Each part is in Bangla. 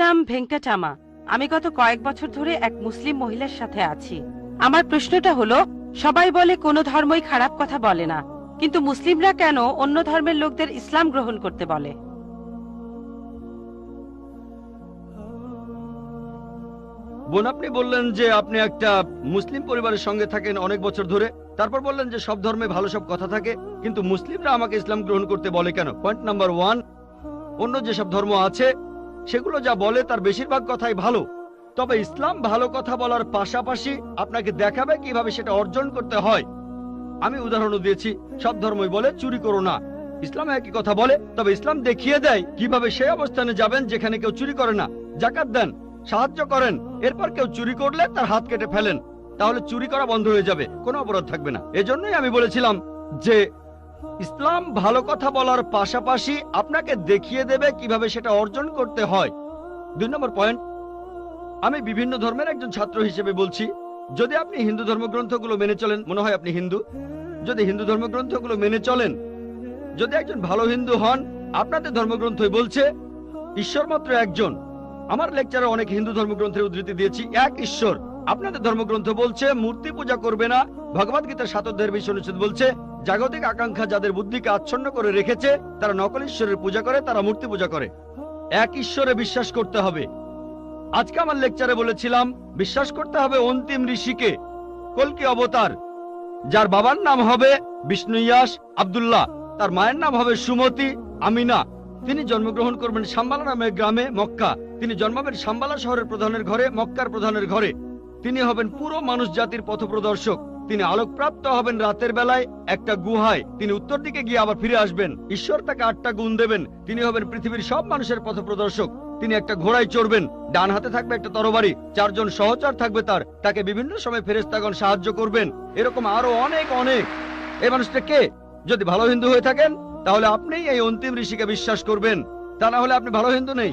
নাম ভেঙ্কটামা। আমি গত কয়েক বছর ধরে এক মুসলিম মহিলার সাথে আছি। আমার প্রশ্নটা হলো, সবাই বলে কোনো ধর্মই খারাপ কথা বলে না, কিন্তু মুসলিমরা কেন অন্য ধর্মের লোকদের ইসলাম গ্রহণ করতে বলে? বোন, আপনি বললেন যে আপনি একটা মুসলিম পরিবারের সঙ্গে থাকেন অনেক বছর ধরে, তারপর বললেন যে সব ধর্মে ভালো সব কথা থাকে, কিন্তু মুসলিমরা আমাকে ইসলাম গ্রহণ করতে বলে কেন? পয়েন্ট নাম্বার 1, অন্য যেসব ধর্ম আছে সেগুলো যা বলে তার বেশিরভাগ কথাই ভালো, তবে ইসলাম ভালো কথা বলার পাশাপাশি আপনাকে দেখাবে কিভাবে সেটা অর্জন করতে হয়। আমি উদাহরণও দিয়েছি, সব ধর্মই বলে চুরি করো না, ইসলাম একই কথা বলে, তবে ইসলাম দেখিয়ে দেয় কিভাবে সেই অবস্থানে যাবেন যেখানে কেউ চুরি করে না। জাকাত দেন, সাহায্য করেন, এরপর কেউ চুরি করলে তার হাত কেটে ফেলেন, তাহলে চুরি করা বন্ধ হয়ে যাবে, কোনো অপরাধ থাকবে না। এজন্যই আমি বলেছিলাম যে ইসলাম ভালো কথা বলার পাশাপাশি আপনাকে দেখিয়ে দেবে কিভাবে সেটা অর্জন করতে হয়। 2 নম্বর পয়েন্ট, আমি বিভিন্ন ধর্মের একজন ছাত্র হিসেবে বলছি, যদি আপনি হিন্দু ধর্মগ্রন্থগুলো মেনে চলেন, মনে হয় আপনি হিন্দু, যদি হিন্দু ধর্মগ্রন্থগুলো মেনে চলেন, যদি একজন ভালো হিন্দু হন, আপনাদের ধর্মগ্রন্থই বলছে ঈশ্বর মাত্র একজন। আমার লেকচারে অনেক হিন্দু ধর্মগ্রন্থের উদ্ধৃতি দিয়েছি, এক ঈশ্বর। আপনাদের ধর্মগ্রন্থ বলছে মূর্তি পূজা করবে না। ভগবদ্গীতার 7 অধ্যায়ের 20 অনুচ্ছেদ বলছে জাগতিক আকাঙ্ক্ষা যাদের বুদ্ধিকে আচ্ছন্ন করে রেখেছে তারা নকল ঈশ্বরের পূজা করে, তারা মূর্তি পূজা করে। এক ঈশ্বরে বিশ্বাস করতে হবে। আজকে আমার লেকচারে বলেছিলাম বিশ্বাস করতে হবে অন্তিম ঋষিকে, কল্কি অবতার, যার বাবার নাম হবে বিষ্ণু ইয়াস আব্দুল্লাহ, তার মায়ের নাম হবে সুমতি আমিনা। তিনি জন্মগ্রহণ করবেন শাম্বালা নামের গ্রামে মক্কা। তিনি জন্মাবেন শাম্বালা শহরের প্রধানের ঘরে, মক্কার প্রধানের ঘরে। তিনি হবেন পুরো মানুষ জাতির পথপ্রদর্শক। তিনি আলোকপ্রাপ্ত হবেন রাতের বেলায় একটা গুহায়। তিনি উত্তর দিকে গিয়ে আবার ফিরে আসবেন। ঈশ্বর তাকে 8টা গুণ দেবেন। তিনি হবেন পৃথিবীর সব মানুষের পথপ্রদর্শক। তিনি একটা ঘোড়ায় চড়বেন, ডান হাতে থাকবে একটা তরবারি, 4 জন সহচর থাকবে তাকে বিভিন্ন সময় ফেরেশতাগণ সাহায্য করবেন। এরকম আরো অনেক অনেক। এই মানুষটা কে? যদি ভালো হিন্দু হয়ে থাকেন তাহলে আপনি এই অন্তিম ঋষিকে বিশ্বাস করবেন, তা না হলে আপনি ভালো হিন্দু নেই।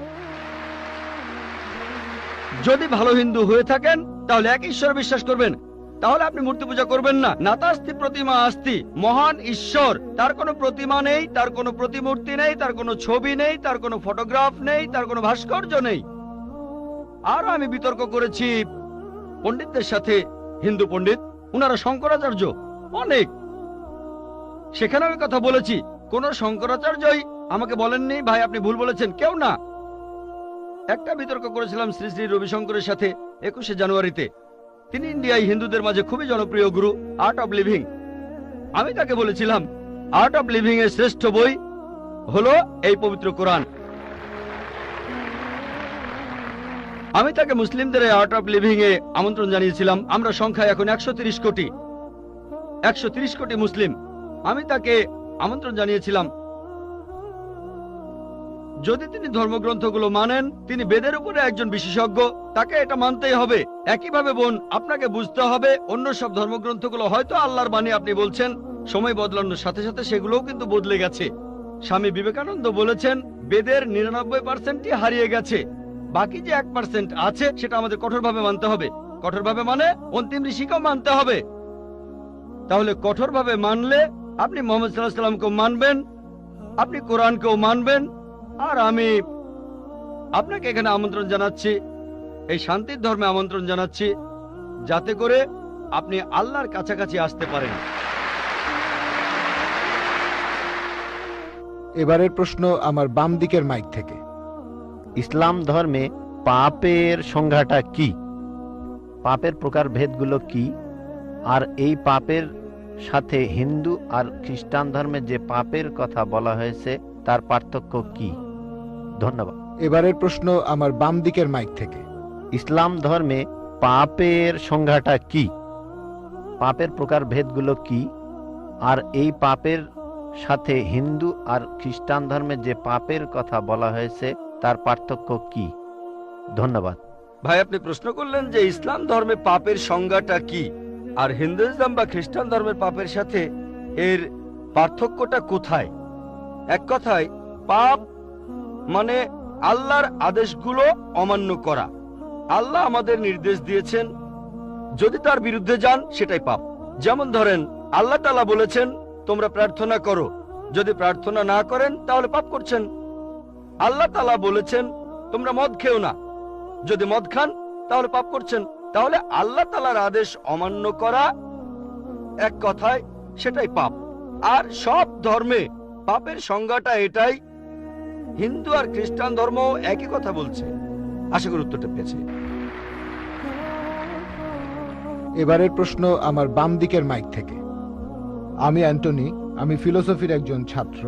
যদি ভালো হিন্দু হয়ে থাকেন তাহলে এক ঈশ্বর বিশ্বাস করবেন, তাহলে আপনি মূর্তি পূজা করবেন না। নাতাস্তি প্রতিমা আস্তি, মহান ঈশ্বর, তার কোনো প্রতিমা নেই, তার কোনো প্রতিমূর্তি নেই, তার কোনো ছবি নেই, তার কোনো ফটোগ্রাফ নেই, তার কোনো ভাস্কর্য নেই। আর আমি বিতর্ক করেছি পণ্ডিতদের সাথে, হিন্দু পণ্ডিত, উনারা শঙ্করাচার্য অনেক, সেখানে আমি কথা বলেছি। কোন শঙ্করাচার্যই আমাকে বলেননি ভাই আপনি ভুল বলেছেন, কেউ না। একটা বিতর্ক করেছিলাম শ্রী শ্রী রবিশঙ্করের সাথে 21শে জানুয়ারিতে। তিনি ইন্ডিয়ায় হিন্দুদের মাঝে খুবই জনপ্রিয় গুরু, আর্ট অব লিভিং। আমি তাকে বলেছিলাম আর্ট অব লিভিং এর শ্রেষ্ঠ বই হলো এই পবিত্র কোরআন। আমি তাকে মুসলিমদের আর্ট অব লিভিং এ আমন্ত্রণ জানিয়েছিলাম। আমরা সংখ্যায় এখন 130 কোটি, 130 কোটি মুসলিম। আমি তাকে আমন্ত্রণ জানিয়েছিলাম, যদি তিনি ধর্মগ্রন্থগুলো মানেন, তিনি বেদের উপরে একজন বিশেষজ্ঞ, তাকে এটা মানতেই হবে। একইভাবে বোন, আপনাকে বুঝতে হবে অন্য সব ধর্মগ্রন্থগুলো হয়তো আল্লাহর বাণী আপনি বলছেন, সময় বদলানোর সাথে সাথে সেগুলোও কিন্তু বদলে গেছে। স্বামী বিবেকানন্দ বলেছেন বেদের 99%ই হারিয়ে গেছে, বাকি যে 1% আছে সেটা আমাদের কঠোরভাবে মানতে হবে। কঠোরভাবে মানে অন্তিম ঋষিকেও মানতে হবে। তাহলে কঠোরভাবে মানলে আপনি মোহাম্মদ সাল্লাল্লাহু আলাইহি ওয়াসাল্লামকেও মানবেন, আপনি কোরআনকেও মানবেন। আর আমি আপনাকে এখানে আমন্ত্রণ জানাচ্ছি, এই শান্তির ধর্মে আমন্ত্রণ জানাচ্ছি, যাতে করে আপনি আল্লাহর কাছাকাছি আসতে পারেন। এবারের প্রশ্ন আমার বাম দিকের মাইক থেকে। ইসলাম ধর্মে পাপের সংজ্ঞাটা কি? পাপের প্রকারভেদগুলো কি? আর এই পাপের সাথে হিন্দু আর খ্রিস্টান ধর্মে যে পাপের কথা বলা হয়েছে তার পার্থক্য কি? ধন্যবাদ। এবারের প্রশ্ন আমার বাম দিকের মাইক থেকে। ইসলাম ধর্মে পাপের সংজ্ঞাটা কি? পাপের প্রকারভেদগুলো কি? আর এই পাপের সাথে হিন্দু আর খ্রিস্টান ধর্মে যে পাপের কথা বলা হয়েছে তার পার্থক্য কি? ধন্যবাদ। ভাই, আপনি প্রশ্ন করলেন যে ইসলাম ধর্মে পাপের সংজ্ঞাটা কি, আর হিন্দুইজম বা খ্রিস্টান ধর্মের পাপের সাথে এর পার্থক্যটা কোথায়। এক কথায়, পাপ মানে আল্লাহর আদেশগুলো অমান্য করা। আল্লাহ আমাদের নির্দেশ দিয়েছেন, যদি তার বিরুদ্ধে যান সেটাই পাপ। যেমন ধরেন, আল্লাহ তাআলা বলেছেন তোমরা প্রার্থনা করো, যদি প্রার্থনা না করেন তাহলে পাপ করছেন। আল্লাহ তাআলা বলেছেন তোমরা মদ খেও না। যদি মদ খান তাহলে পাপ করছেন। তাহলে আল্লাহ তাআলার আদেশ অমান্য করা এক কথায় সেটাই পাপ। আর সব ধর্মে পাপের সংজ্ঞাটা এটাই। হিন্দু আর খ্রিস্টান ধর্ম একই কথা বলছে। আশা করি উত্তরটা পেয়েছে। এবারের প্রশ্ন আমার বাম দিকের মাইক থেকে। আমি অ্যান্টনি, আমি ফিলোসফির একজন ছাত্র।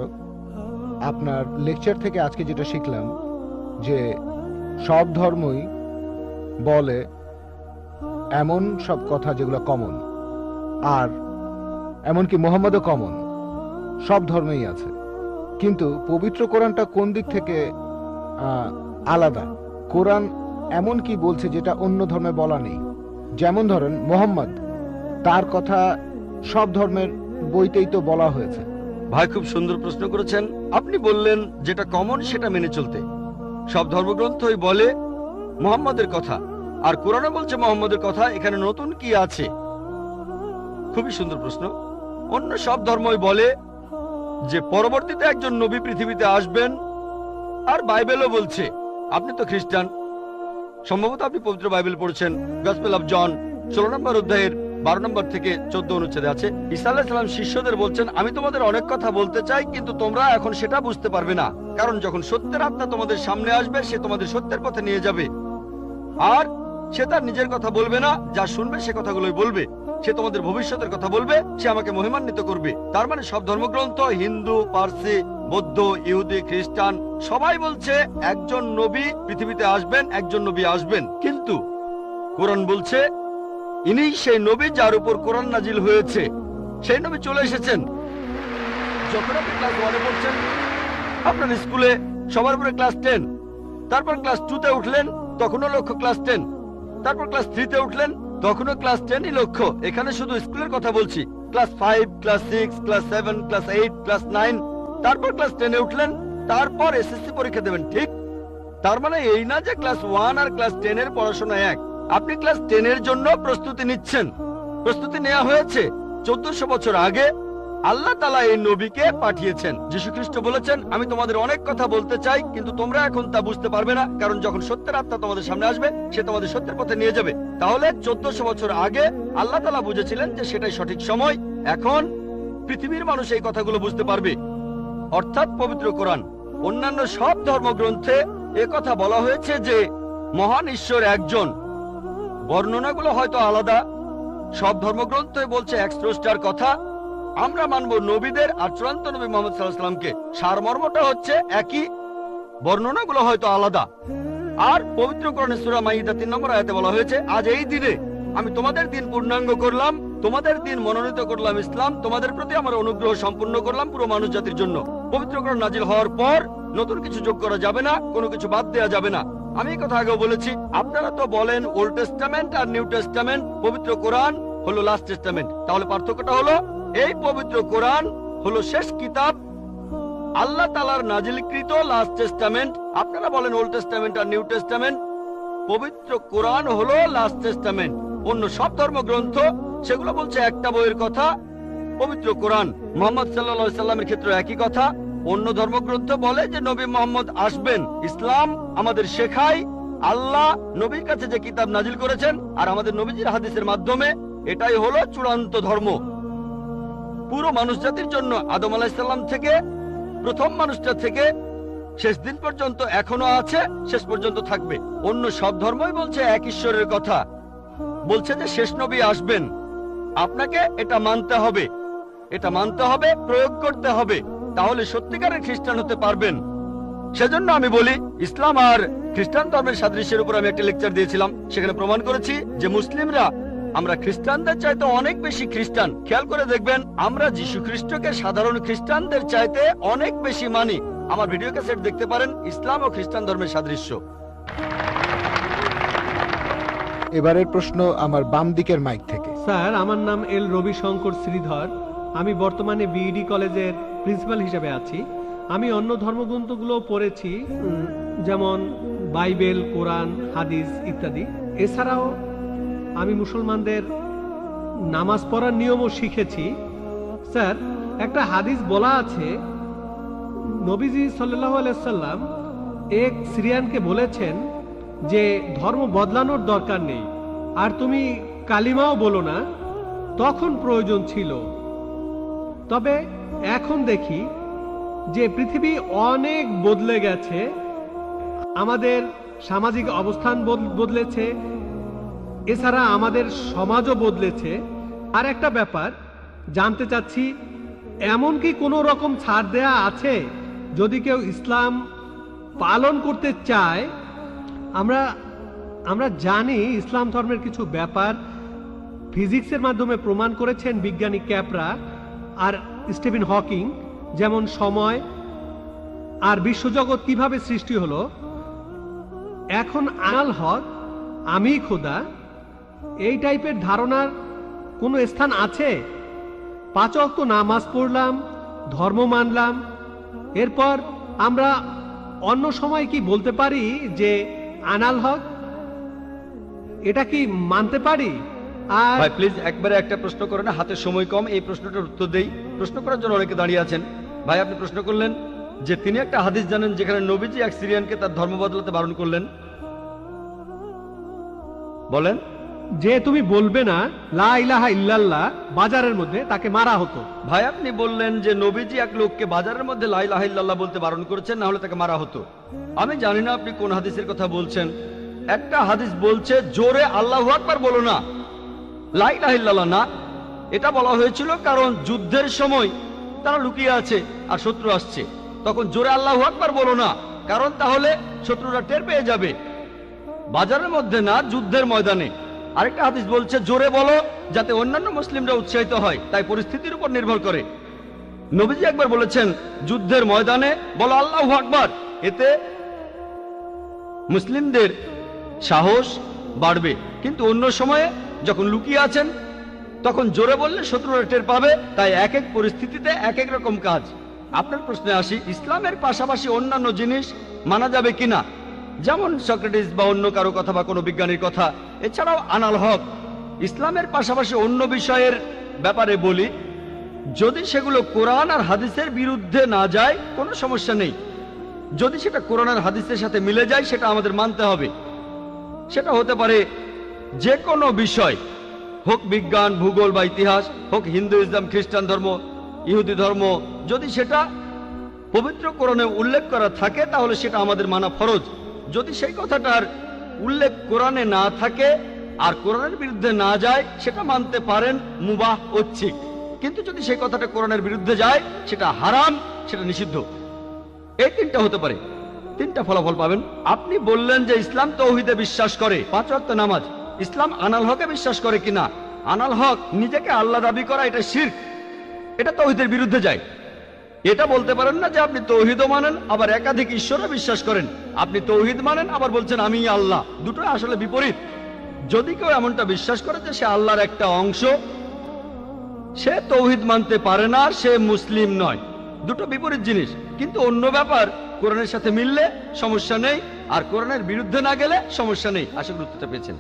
আপনার লেকচার থেকে আজকে যেটা শিখলাম যে সব ধর্মই বলে এমন সব কথা যেগুলো কমন, আর এমনকি মোহাম্মদও কমন, সব ধর্মেই আছে। কিন্তু পবিত্র কোরআনটা কোন দিক থেকে আলাদা? কোরআন এমন কি বলছে যেটা অন্য ধর্মে বলা নেই? যেমন ধরেন মোহাম্মদ, তার কথা সব ধর্মের বইতেই তো বলা হয়েছে। ভাই খুব সুন্দর প্রশ্ন করেছেন। আপনি বললেন যেটা কমন সেটা মেনে চলতে। সব ধর্মগ্রন্থই বলে মুহাম্মদের কথা, আর কোরআনে বলছে মুহাম্মদের কথা। এখানে নতুন কি আছে? খুবই সুন্দর প্রশ্ন। অন্য সব ধর্মই বলে যে পরবর্তীতে একজন নবী পৃথিবীতে আসবেন, আর বাইবেলও বলছে। আপনি তো খ্রিস্টান, সম্ভবত আপনি পবিত্র বাইবেল পড়ছেন। গসপেল অফ জন 16 নম্বর অধ্যায়ের 12 নম্বর থেকে 14 অনুচ্ছেদে আছে, ঈসা আলাইহিস সালাম শিষ্যদের বলছেন, আমি তোমাদের অনেক কথা বলতে চাই, কিন্তু তোমরা এখন সেটা বুঝতে পারবে না, কারণ যখন সত্যের আত্মা তোমাদের সামনে আসবে সে তোমাদের সত্যের পথে নিয়ে যাবে। আর সে তার নিজের কথা বলবে না, যা শুনবে সে কথাগুলোই বলবে। সে তোমাদের ভবিষ্যতের কথা বলবে, সে আমাকে মহিমান্বিত করবে। তার মানে সব ধর্মগ্রন্থ, হিন্দু, পার্সি, বৌদ্ধ, ইহুদি, খ্রিস্টান সবাই বলছে একজন নবী পৃথিবীতে আসবেন, একজন নবী আসবেন। কিন্তু কোরআন বলছে ইনিই সেই নবী যার উপর কোরআন নাজিল হয়েছে। সেই নবী চলে এসেছেন। যখন আপনি ক্লাস 1-এ পড়ছেন, আপনার স্কুলে সবার উপরে ক্লাস 10, তারপর ক্লাস 2-তে উঠলেন, তখনও লক্ষ্য ক্লাস 10, তারপর ক্লাস 3-তে উঠলেন, তখনও ক্লাস 10ই লক্ষ্য। এখানে শুধু স্কুলের কথা বলছি। Class 5, class 6, class 7, class 8, class 9, তারপর ক্লাস 10-এ উঠলেন, তারপর এসএসসি পরীক্ষা দেবেন, ঠিক? তার মানে এই না যে ক্লাস 1 আর ক্লাস 10 এর পড়াশোনা এক। আপনি ক্লাস 10 এর জন্য প্রস্তুতি নিচ্ছেন। প্রস্তুতি নেওয়া হয়েছে 1400 বছর আগে। আল্লাহ তাআলা এই নবীকে পাঠিয়েছেন। যীশু খ্রিস্ট বলেছেন, আমি তোমাদের অনেক কথা বলতে চাই, কিন্তু তোমরা এখন তা বুঝতে পারবে না, কারণ যখন সত্যের আত্মা তোমাদের সামনে আসবে সে তোমাদের সত্যের পথে নিয়ে যাবে। তাহলে 1400 বছর আগে আল্লাহ তাআলা বুঝেছিলেন যে সেটাই সঠিক সময়। এখন পৃথিবীর মানুষ এই কথাগুলো বুঝতে পারবে, অর্থাৎ পবিত্র কোরআন। অন্যান্য সব ধর্মগ্রন্থে কথা বলা হয়েছে যে মহান ঈশ্বর একজন। বর্ণনাগুলো হয়তো আলাদা। সব ধর্মগ্রন্থই বলছে এক স্রষ্টার কথা। আমরা মানব নবীদের আর চূড়ান্ত নবী মুহাম্মদ সাল্লাল্লাহু আলাইহি ওয়াসাল্লামকে। সারমর্মটা হচ্ছে একই, বর্ণনাগুলো হয়তো আলাদা। আর পবিত্র কোরআনে সূরা মাইদা 3 নম্বর আয়াতে বলা হয়েছে, আজ এই দিনে আমি তোমাদের দিন পূর্ণাঙ্গ করলাম, তোমাদের দিন মনোনীত করলাম ইসলাম, তোমাদের প্রতি আমার অনুগ্রহ সম্পূর্ণ করলাম পুরো মানুষ জাতির জন্য। পবিত্র কোরআন নাজিল হওয়ার পর নতুন কিছু যোগ করা যাবে না, কোনো কিছু বাদ দেওয়া যাবে না। আমি এই কথা আগেও বলেছি। আপনারা তো বলেন ওল্ড টেস্টামেন্ট আর নিউ টেস্টামেন্ট, পবিত্র কোরআন হলো লাস্ট টেস্টামেন্ট। তাহলে পার্থক্যটা হলো এই পবিত্র কোরআন হলো শেষ কিতাব, আল্লাহ তাআলার নাজিলকৃত লাস্ট টেস্টামেন্ট। আপনারা বলেন ওল্ড টেস্টামেন্ট আর নিউ টেস্টামেন্ট, পবিত্র কোরআন হলো লাস্ট টেস্টামেন্ট। অন্য সব ধর্মগ্রন্থ সেগুলো বলছে একটা বইয়ের কথা, পবিত্র কোরআন। মুহাম্মদ সাল্লাল্লাহু আলাইহি সাল্লামের ক্ষেত্রে একই কথা। অন্য ধর্মগ্রন্থ বলে যে নবী মুহাম্মদ আসবেন। ইসলাম আমাদের শেখায় আল্লাহ নবীর কাছে যে কিতাব নাজিল করেছেন আর আমাদের নবীজির হাদিসের মাধ্যমে, এটাই হলো চূড়ান্ত ধর্ম পুরো মানুষ জাতির জন্য। আদম আলাইহিস সালাম থেকে প্রথম মানুষটা থেকে শেষ দিন পর্যন্ত এখনো আছে, শেষ পর্যন্ত থাকবে। অন্য সব ধর্মই বলছে এক ঈশ্বরের কথা, বলছে যে শেষ নবী আসবেন। আপনাকে এটা মানতে হবে, এটা মানতে হবে, প্রয়োগ করতে হবে, তাহলে সত্যিকারের খ্রিস্টান হতে পারবেন। সেজন্য আমি বলি, ইসলাম আর খ্রিস্টান ধর্মের সাদৃশ্যের উপর আমি একটা লেকচার দিয়েছিলাম। সেখানে প্রমাণ করেছি যে মুসলিমরা আমরা খ্রিস্টানদের চাইতে অনেক বেশি খ্রিস্টান। খেয়াল করে দেখবেন, আমরা যীশু খ্রিস্টকে সাধারণ খ্রিস্টানদের চাইতে অনেক বেশি মানি। আমার ভিডিও ক্যাসেট দেখতে পারেন, ইসলাম ও খ্রিস্টান ধর্মের সাদৃশ্য। এবারের প্রশ্ন আমার বাম দিকের মাইক থেকে। স্যার, আমার নাম এল রবিশঙ্কর শ্রীধর। আমি বর্তমানে বিইডি কলেজের প্রিন্সিপাল হিসেবে আছি। আমি অন্য ধর্মগ্রন্থগুলো পড়েছি, যেমন বাইবেল, কোরআন, হাদিস ইত্যাদি। এছাড়াও আমি মুসলমানদের নামাজ পড়ার নিয়মও শিখেছি। স্যার, একটা হাদিস বলা আছে নবীজি সাল্লাল্লাহু আলাইহি সাল্লাম এক সিরিয়ানকে বলেছেন যে ধর্ম বদলানোর দরকার নেই, আর তুমি কালিমাও বলো না, তখন প্রয়োজন ছিল। তবে এখন দেখি যে পৃথিবী অনেক বদলে গেছে, আমাদের সামাজিক অবস্থান বদলেছে, এছাড়া আমাদের সমাজও বদলেছে। আর একটা ব্যাপার জানতে চাচ্ছি, এমন কি কোনো রকম ছাড় দেয়া আছে যদি কেউ ইসলাম পালন করতে চায়? আমরা জানি ইসলাম ধর্মের কিছু ব্যাপার ফিজিক্সের মাধ্যমে প্রমাণ করেছেন বিজ্ঞানী ক্যাপরা আর স্টিফেন হকিং, যেমন সময় আর বিশ্বজগৎ কিভাবে সৃষ্টি হলো। এখন আনাল হক, আমি খোদা, এই টাইপের ধারণার কোনো স্থান আছে? 5 ওয়াক্ত নামাজ পড়লাম, ধর্ম মানলাম, এরপর আমরা অন্য সময় কি বলতে পারি যে আনাল হক? এটা কি মানতে পারি? আর ভাই প্লিজ একবারে একটা প্রশ্ন করেন, হাতে সময় কম, এই প্রশ্নটার উত্তর দেই। প্রশ্ন করার জন্য অনেকে দাঁড়িয়ে আছেন। ভাই আপনি প্রশ্ন করলেন যে তিনি একটা হাদিস জানেন যেখানে নবীজি এক সিরিয়ানকে তার ধর্ম বদলাতে বারণ করলেন। বলেন। যে তুমি বলবে না লা ইলাহা ইল্লাল্লাহ, বাজারের মধ্যে তাকে মারা হতো। ভাই আপনি বললেন যে নবীজি এক লোককে বাজারের মধ্যে লা ইলাহা ইল্লাল্লাহ বলতে বারণ করেছেন, না হলে তাকে মারা হতো। আমি জানি না আপনি কোন হাদিসের কথা বলছেন। একটা হাদিস বলছে জোরে আল্লাহু আকবার বলো না, লা ইলাহা ইল্লাল্লাহ না। এটা বলা হয়েছিল কারণ যুদ্ধের সময় তারা লুকিয়ে আছে আর শত্রু আসছে, তখন জোরে আল্লাহু আকবার বলো না, কারণ তাহলে শত্রুরা টের পেয়ে যাবে। বাজারের মধ্যে না, যুদ্ধের ময়দানে। আরেকটা হাদিস বলছে জোরে বলো যাতে অন্যান্য মুসলিমরা উৎসাহিত হয়, তাই পরিস্থিতির উপর নির্ভর করে। নবীজি একবার বলেছেন যুদ্ধের ময়দানে বলো আল্লাহু আকবার, এতে মুসলিমদের সাহস বাড়বে। কিন্তু অন্য সময়ে যখন লুকিয়ে আছেন তখন জোরে বললে শত্রুরা টের পাবে। তাই এক এক পরিস্থিতিতে এক এক রকম কাজ। আপনার প্রশ্নে আসি, ইসলামের পাশাপাশি অন্যান্য জিনিস মানা যাবে কিনা, যেমন সক্রেটিস বা অন্য কারো কথা বা কোনো বিজ্ঞানীর কথা। এছাড়াও আনাল হক, ইসলামের পাশাপাশি অন্য বিষয়ের ব্যাপারে বলি, যদি সেগুলো কোরআন আর হাদিসের বিরুদ্ধে না যায় কোনো সমস্যা নেই। যদি সেটা কোরআন আর হাদিসের সাথে মিলে যায় সেটা আমাদের মানতে হবে। সেটা হতে পারে যে কোনো বিষয়, হোক বিজ্ঞান, ভূগোল বা ইতিহাস, হোক হিন্দু, ইসলাম, খ্রিস্টান ধর্ম, ইহুদি ধর্ম। যদি সেটা পবিত্র কোরআনে উল্লেখ করা থাকে তাহলে সেটা আমাদের মানা ফরজ। যদি সেই কথাটার উল্লেখ কোরআনে না থাকে আর কোরআনের বিরুদ্ধে না যায় সেটা মানতে পারেন মুবাহ, ঐচ্ছিক। কিন্তু যদি সেই কথাটা কোরআনের বিরুদ্ধে যায় সেটা হারাম, সেটা নিষিদ্ধ। এই তিনটা হতে পারে, তিনটা ফলাফল পাবেন। আপনি বললেন যে ইসলাম তাওহীদে বিশ্বাস করে, 5 ওয়াক্ত নামাজ। ইসলাম আনাল হকে বিশ্বাস করে কিনা? আনাল হক নিজেকে আল্লাহ দাবি করা, এটা শিরক, এটা তাওহীদের বিরুদ্ধে যায়। এটা বলতে পারেন না যে আপনি তাওহীদও মানেন আবার একাধিক ঈশ্বরে বিশ্বাস করেন। আপনি তাওহীদ মানেন আবার বলছেন আমি আল্লাহ, দুটো আসলে বিপরীত। যদি কেউ এমনটা বিশ্বাস করে যে সে আল্লাহর একটা অংশ, সে তাওহীদ মানতে পারে না, সে মুসলিম নয়। দুটো বিপরীত জিনিস। কিন্তু অন্য ব্যাপার কোরআনের সাথে মিললে সমস্যা নেই, আর কোরআনের বিরুদ্ধে না গেলে সমস্যা নেই। আশা করি উত্তরটা পেয়েছেন।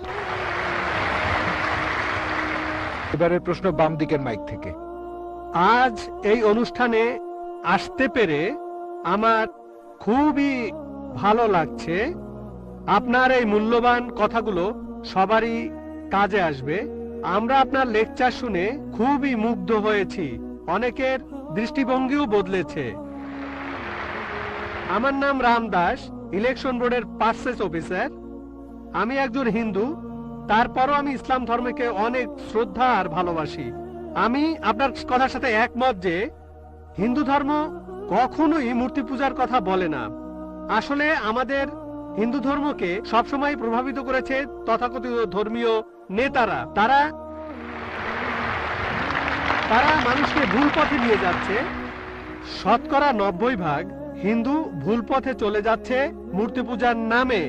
এবারের প্রশ্ন বাম দিকের মাইক থেকে। আজ এই অনুষ্ঠানে আসতে পেরে আমার খুবই ভালো লাগছে। আপনার এই মূল্যবান কথাগুলো সবারই কাজে আসবে। আমরা আপনার লেকচার শুনে খুবই মুগ্ধ হয়েছি, অনেকের দৃষ্টিভঙ্গিও বদলেছে। আমার নাম রাম দাস, ইলেকশন বোর্ডের পার্সেস অফিসার। আমি একজন হিন্দু, তারপরও আমি ইসলাম ধর্মকে অনেক শ্রদ্ধা আর ভালোবাসি। আমি আপনার কথার সাথে একমত যে হিন্দু ধর্ম কখনোই মূর্তি পূজার কথা বলে না। আসলে আমাদের হিন্দু ধর্মকে সবসময় প্রভাবিত করেছে তথাকথিত ধর্মীয় নেতারা। তারা মানুষকে ভুল পথে নিয়ে যাচ্ছে। শতকরা 90% হিন্দু ভুল পথে চলে যাচ্ছে মূর্তি পূজার নামে।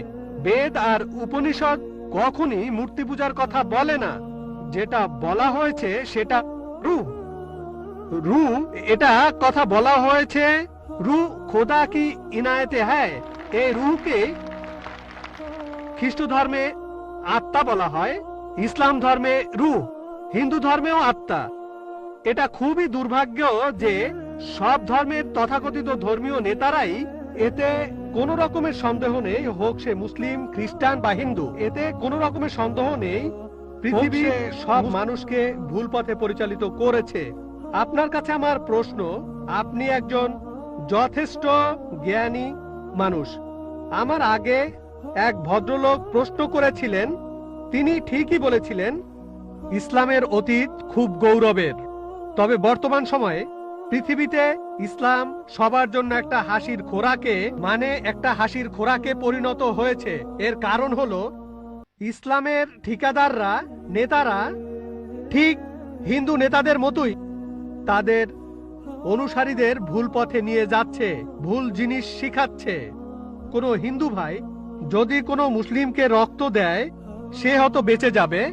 বেদ আর উপনিষদ কখনই মূর্তি পূজার কথা বলে না। যেটা বলা হয়েছে সেটা রূহ, এটা কথা বলা হয়েছে রূহ খোদা কি ইনায়েতে হ্যায়। এই রূহকে খ্রিস্ট ধর্মে আত্মা বলা হয়, ইসলাম ধর্মে রূহ, হিন্দু ধর্মেও আত্মা। এটা খুবই দুর্ভাগ্য যে সব ধর্মের তথাকথিত ধর্মীয় নেতারাই এতে কোনো রকমের সন্দেহ নেই, হোক সে মুসলিম, খ্রিস্টান বা হিন্দু, এতে কোনো রকমের সন্দেহ নেই পৃথিবী সব মানুষকে ভুল পথে পরিচালিত করেছে। আপনার কাছে আমার প্রশ্ন, আপনি একজন যথেষ্ট জ্ঞানী মানুষ। আমার আগে এক ভদ্রলোক প্রশ্ন করেছিলেন, তিনি ঠিকই বলেছিলেন ইসলামের অতীত খুব গৌরবের, তবে বর্তমান সময়ে পৃথিবীতে ইসলাম সবার জন্য একটা হাসির খোরাকে পরিণত হয়েছে। এর কারণ হলো ইসলামের ঠিকাদাররা, নেতারা ঠিক হিন্দু নেতাদের মতোই তাদের অনুসারীদের ভুল পথে নিয়ে যাচ্ছে, ভুল জিনিস শিখাচ্ছে। কোনো হিন্দু ভাই যদি কোনো মুসলিমকে রক্ত দেয় সে হয়তো বেঁচে যাবে,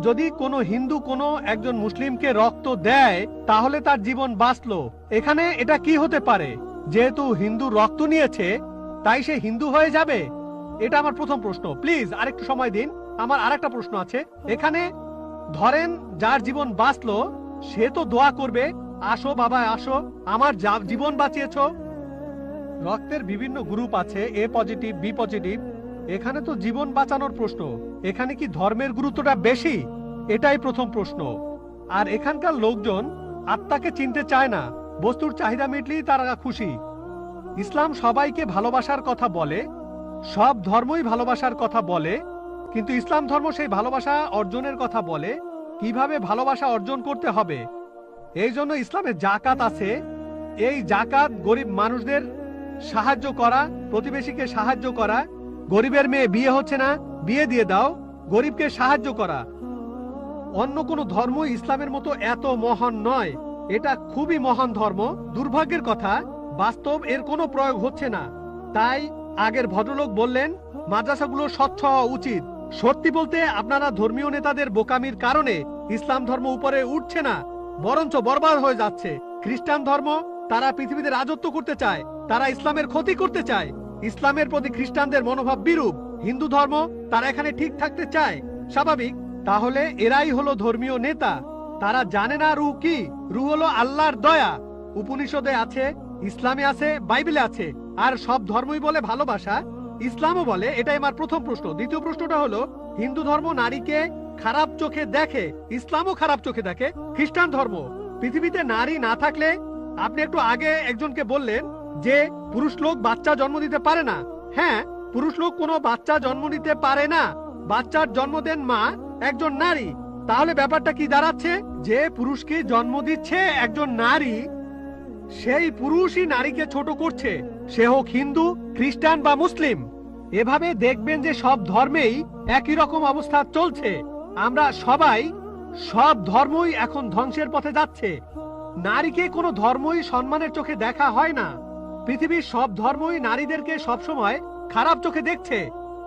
যদি কোনো হিন্দু কোনো একজন মুসলিমকে রক্ত দেয় তাহলে তার জীবন বাঁচলো। এখানে এটা কি হতে পারে? যেহেতু হিন্দু রক্ত নিয়েছে তাই সে হিন্দু হয়ে যাবে? এটা আমার প্রথম প্রশ্ন। প্লিজ আরেকটু সময় দিন, আমার আরেকটা প্রশ্ন আছে। এখানে ধরেন যার জীবন বাঁচলো সে তো দোয়া করবে, আসো বাবা আসো, আমার জীবন বাঁচিয়েছো। রক্তের বিভিন্ন গ্রুপ আছে, এ পজিটিভ, বি পজিটিভ। এখানে তো জীবন বাঁচানোর প্রশ্ন, এখানে কি ধর্মের গুরুত্বটা বেশি? এটাই প্রথম প্রশ্ন। আর এখানকার লোকজন আত্মাকে চিনতে চায় না, বস্তুর চাহিদা মিটলেই তারা খুশি। ইসলাম সবাইকে ভালোবাসার কথা বলে, সব ধর্মই ভালোবাসার কথা বলে, কিন্তু ইসলাম ধর্ম সেই ভালোবাসা অর্জনের কথা বলে, কিভাবে ভালোবাসা অর্জন করতে হবে। এই জন্য ইসলামে জাকাত আছে। এই জাকাত গরিব মানুষদের সাহায্য করা, প্রতিবেশীকে সাহায্য করা, গরিবের মেয়ে বিয়ে হচ্ছে না, বিয়ে দিয়ে দাও, গরিবকে সাহায্য করা। অন্য কোনো ধর্ম ইসলামের মতো এত মহান নয়। এটা খুবই মহান ধর্ম। দুর্ভাগ্যের কথা, বাস্তব এর কোনো প্রয়োগ হচ্ছে না। তাই আগের ভদ্রলোক বললেন মাদ্রাসাগুলো স্বচ্ছ হওয়া উচিত। সত্যি বলতে আপনারা ধর্মীয় নেতাদের বোকামির কারণে ইসলাম ধর্ম উপরে উঠছে না, বরঞ্চ বরবাদ হয়ে যাচ্ছে। খ্রিস্টান ধর্ম, তারা পৃথিবীতে রাজত্ব করতে চায়, তারা ইসলামের ক্ষতি করতে চায়। ইসলামের প্রতি খ্রিস্টানদের মনোভাব বিরূপ। হিন্দু ধর্ম, তারা এখানে ঠিক থাকতে চায়, স্বাভাবিক। তাহলে এরাই হলো ধর্মীয় নেতা। তারা জানে না রূহ কি? রূহ হলো আল্লাহর দয়া। উপনিষদে আছে, ইসলামে আছে, বাইবেলে আছে। আর সব ধর্মই বলে ভালোবাসা, ইসলামও বলে। এটাই আমার প্রথম প্রশ্ন। দ্বিতীয় প্রশ্নটা হলো, হিন্দু ধর্ম নারীকে খারাপ চোখে দেখে, ইসলামও খারাপ চোখে দেখে। খ্রিস্টান ধর্ম, পৃথিবীতে নারী না থাকলে, আপনি একটু আগে একজনকে বললেন যে পুরুষ লোক বাচ্চা জন্ম দিতে পারে না। হ্যাঁ, পুরুষ লোক কোনো বাচ্চা জন্ম দিতে পারে না, বাচ্চার জন্ম দেন মা, একজন নারী। তাহলে ব্যাপারটা কি দাঁড়াচ্ছে? যে পুরুষকে জন্ম দিচ্ছে একজন নারী, সেই পুরুষই নারীকে ছোট করছে, সে হোক হিন্দু, খ্রিস্টান বা মুসলিম। এভাবে দেখবেন যে সব ধর্মেই একই রকম অবস্থা চলছে। আমরা সবাই, সব ধর্মই এখন ধ্বংসের পথে যাচ্ছে। নারীকে কোনো ধর্মই সম্মানের চোখে দেখা হয় না। পৃথিবীর সব ধর্মই নারীদেরকে সবসময় খারাপ চোখে দেখছে।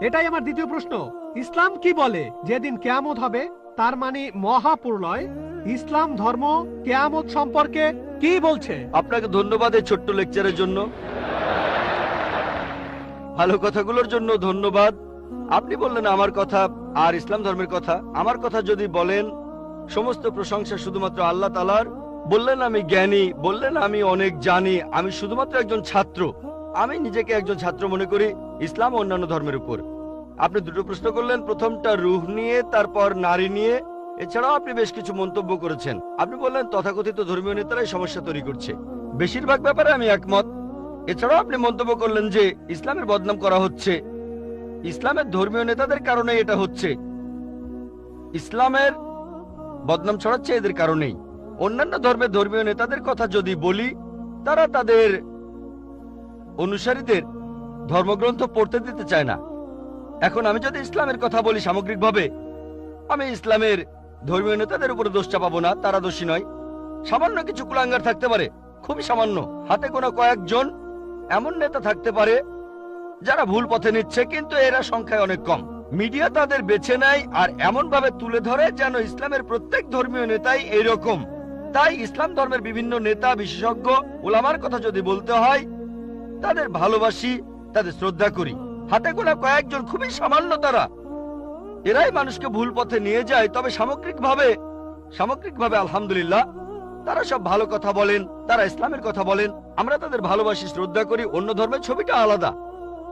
এটাই আমার দ্বিতীয় প্রশ্ন। ইসলাম কি বলে যেদিন কিয়ামত হবে, তার মানে মহাপ্রলয়, ইসলাম ধর্ম কিয়ামত সম্পর্কে কি বলছে? আপনাকে ধন্যবাদ এই ছোট্ট লেকচারের জন্য, ভালো কথাগুলোর জন্য ধন্যবাদ। আপনি বললেন আমার কথা আর ইসলাম ধর্মের কথা। আমার কথা যদি বলেন, সমস্ত প্রশংসা শুধুমাত্র আল্লাহ তাআলার। বললেন আমি জ্ঞানী, বললেন আমি অনেক জানি, আমি শুধুমাত্র একজন ছাত্র। আমি নিজেকে একজন ছাত্র মনে করি ইসলাম ও অন্যান্য ধর্মের উপর। আপনি দুটো প্রশ্ন করলেন, প্রথমটা রূহ নিয়ে, তারপর নারী নিয়ে। এছাড়াও আপনি বেশ কিছু মন্তব্য করেছেন। আপনি বললেন তথাকথিত ধর্মীয় নেতারাই সমস্যা তৈরি করছে। বেশিরভাগ ব্যাপারে আমি একমত। এছাড়াও আপনি মন্তব্য করলেন যে ইসলামের বদনাম করা হচ্ছে, ইসলামের ধর্মীয় নেতাদের কারণে এটা হচ্ছে, ইসলামের বদনাম ছড়াচ্ছে এদের কারণেই। অন্যান্য ধর্মের ধর্মীয় নেতাদের কথা যদি বলি, তারা তাদের অনুসারীদের ধর্মগ্রন্থ পড়তে দিতে চায় না। এখন আমি যদি ইসলামের কথা বলি সামগ্রিকভাবে, আমি ইসলামের ধর্মীয় নেতাদের উপরে দোষ চাপাবো না, তারা দোষী নয়। সামান্য কিছু কুলাঙ্গার থাকতে পারে, খুবই সামান্য, হাতে গোনা কয়েকজন এমন নেতা থাকতে পারে যারা ভুল পথে নিচ্ছে, কিন্তু এরা সংখ্যায় অনেক কম। মিডিয়া তাদের বেছে নেয় আর এমন ভাবে তুলে ধরে যেন ইসলামের প্রত্যেক ধর্মীয় নেতাই এইরকম। তাই ইসলাম ধর্মের বিভিন্ন নেতা, বিশেষজ্ঞ, ওলামার কথা যদি বলতে হয়, তাদের ভালোবাসি, তাদের শ্রদ্ধা করি। হাতে গোনা কয়েকজন, খুবই সামান্য, তারা এরাই মানুষকে ভুল পথে নিয়ে যায়। তবে সামগ্রিকভাবে আলহামদুলিল্লাহ, তারা সব ভালো কথা বলেন, তারা ইসলামের কথা বলেন, আমরা তাদের ভালোবাসি, শ্রদ্ধা করি। অন্য ধর্মের ছবিটা আলাদা।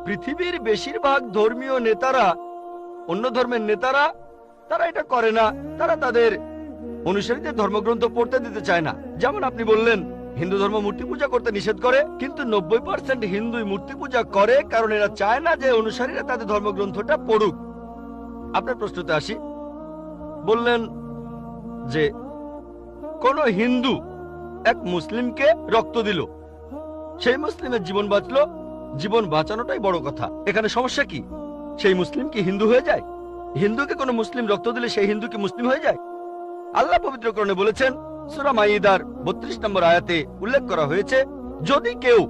পৃথিবীর বেশিরভাগ ধর্মীয় নেতারা, অন্য ধর্মের নেতারা, তারা এটা করে না। তারা তাদের অনুসারীদের ধর্মগ্রন্থ পড়তে দিতে চায় না। যেমন আপনি বললেন হিন্দু ধর্ম মূর্তি পূজা করতে নিষেধ করে, কিন্তু 90% হিন্দুই মূর্তি পূজা করে কারণ এরা চায় না যে অনুসারীরা তাদের ধর্মগ্রন্থটা পড়ুক। আপনার প্রশ্নতে আসি, বললেন যে কোন হিন্দু এক মুসলিমকে রক্ত দিল, সেই মুসলিমের জীবন বাঁচলো, জীবন বাঁচানোটাই বড় কথা। এখানে সমস্যা কি? সেই মুসলিম কি হিন্দু হয়ে যায়? হিন্দুকে কোনো মুসলিম রক্ত দিলে সেই হিন্দু কি মুসলিম হয়ে যায়? আল্লাহ পবিত্র কোরআনে বলেছেন, সূরা মাইদার 32 নম্বর আয়াতে উল্লেখ করা হয়েছে, যদি কেউ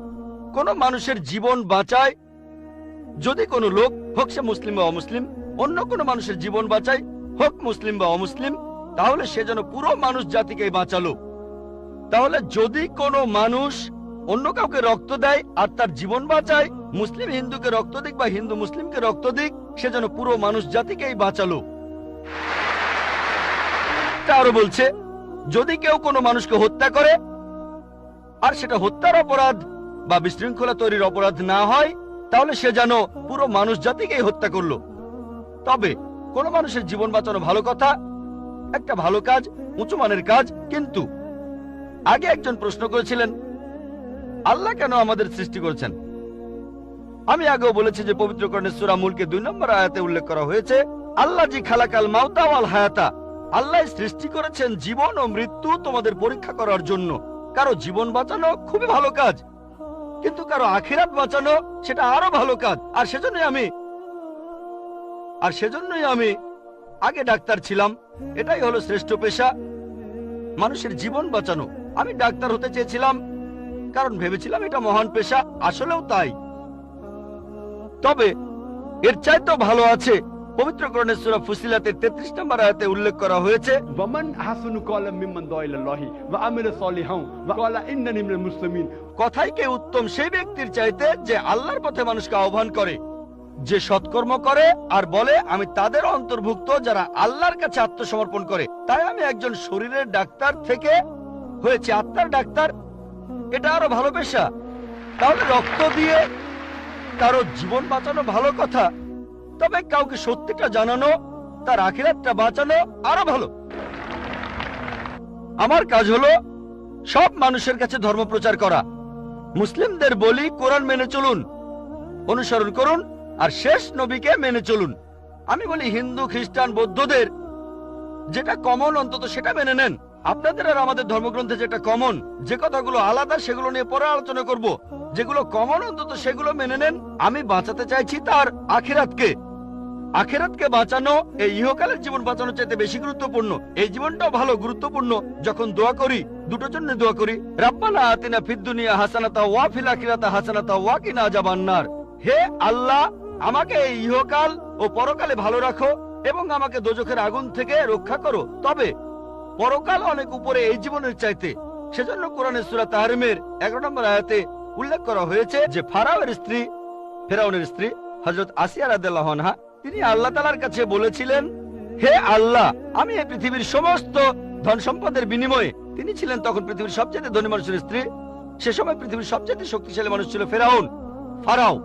কোনো মানুষের জীবন বাঁচায়, যদি কোনো লোক, হোক সে মুসলিম বা অমুসলিম, অন্য কোনো মানুষের জীবন বাঁচায়, হোক মুসলিম বা অমুসলিম, তাহলে সে যেন পুরো মানুষ জাতিকে বাঁচালো। তাহলে যদি কোনো মানুষ অন্য কাউকে রক্ত দেয় আর তার জীবন বাঁচায়, মুসলিম হিন্দুকে রক্ত দিক বা হিন্দু মুসলিমকে রক্ত দিক, সে যেন পুরো মানুষ জাতিকেই বাঁচালো। আরো বলছে, যদি কেউ কোনো মানুষকে হত্যা করে আর সেটা হত্যার অপরাধ বা বিশৃঙ্খলা তৈরির অপরাধ না হয়, তাহলে সে যেন পুরো মানুষ জাতিকেই হত্যা করলো। তবে কোনো মানুষের জীবন বাঁচানো ভালো কথা, একটা ভালো কাজ, উঁচু মানের কাজ। কিন্তু আগে একজন প্রশ্ন করেছিলেন, আল্লাহ কেন আমাদের সৃষ্টি করেছেন? আমি আগেও বলেছি যে পবিত্র কোরআনের সূরা মুলকে 2 নম্বর আয়াতে উল্লেখ করা হয়েছে, আল্লাহ জি খালাকাল মাউতা ওয়াল হায়াতা, আল্লাহ সৃষ্টি করেছেন জীবন ও মৃত্যু তোমাদের পরীক্ষা করার জন্য। কারো জীবন বাঁচানো খুবই ভালো কাজ, কিন্তু কারো আখিরাত বাঁচানো সেটা আরো ভালো কাজ। আর সেজন্যই আমি আগে ডাক্তার ছিলাম। এটাই হলো শ্রেষ্ঠ পেশা, মানুষের জীবন বাঁচানো। আমি ডাক্তার হতে চেয়েছিলাম কারণ ভেবেছিলাম এটা মহান পেশা, আসলেও তাই। তবে এর চাইতেও ভালো আছে। পবিত্র কোরআনের সূরা ফুসিলাতের 33 নম্বর আয়াতে উল্লেখ করা হয়েছে, ওয়ামান আহসানু কাওলাম মিম্মান দাআ ইলাল্লাহি ওয়া আমিলা সালিহান ওয়া ক্বালা ইন্নানি মিনাল মুসলিমিন। কথাই কে উত্তম সেই ব্যক্তির চাইতে যে আল্লাহর পথে মানুষকে আহ্বান করে, যে সৎকর্ম করে আর বলে আমি তাদের অন্তর্ভুক্ত যারা আল্লাহর কাছে আত্মসমর্পণ করে। তাই আমি একজন শরীরের ডাক্তার থেকে হয়েছি আত্মার ডাক্তার, এটা আরো ভালো পেশা। তাহলে রক্ত দিয়ে কারো জীবন বাঁচানো ভালো কথা, তবে কাউকে সত্যিটা জানানো, তার আখিরাতটা বাঁচানো আরো ভালো। আমার কাজ হলো সব মানুষের কাছে ধর্ম প্রচার করা। মুসলিমদের বলি কোরআন মেনে চলুন, অনুসরণ করুন, আর শেষ নবীকে মেনে চলুন। আমি বলি হিন্দু, খ্রিস্টান, বৌদ্ধদের যেটা কমন অন্তত সেটা মেনে নেন। আপনাদের আর আমাদের ধর্মগ্রন্থে যেটা কমন, যে কথাগুলো আলাদা সেগুলো নিয়ে পরে আলোচনা করব। যেগুলো কমন অন্তত সেগুলো মেনে নেন। আমি বাঁচাতে চাইছি তার আখিরাতকে। আখিরাতকে বাঁচানো এই ইহকালের জীবন বাঁচানোর চাইতে বেশি গুরুত্বপূর্ণ। এই জীবনটাও ভালো গুরুত্বপূর্ণ। যখন দোয়া করি দুটোর জন্য দোয়া করি, রাব্বানা আতিনা ফিদ দুনিয়া হাসানাতা ওয়া ফিল আখিরাতি হাসানাতা ওয়া কিনা আযাবান্নার। হে আল্লাহ, আমাকে এই ইহকাল ও পরকালে ভালো রাখো এবং আমাকে দোজখের আগুন থেকে রক্ষা করো। তবে পরকাল অনেক উপরে এই জীবনের চাইতে। সেজন্য কোরআনের সূরা তাহরিমের 11 নম্বর আয়াতে উল্লেখ করা হয়েছে যে ফেরাউনের স্ত্রী হযরত আসিয়া রাদিয়াল্লাহু আনহা, তিনি আল্লাহ তাআলার কাছে বলেছিলেন, হে আল্লাহ, আমি এই পৃথিবীর সমস্ত ধন সম্পদের বিনিময়ে, তিনি ছিলেন তখন পৃথিবীর সবচেয়ে ধনী মানুষের স্ত্রী। সে সময় পৃথিবীর সবচেয়ে শক্তিশালী মানুষ ছিল ফারাও।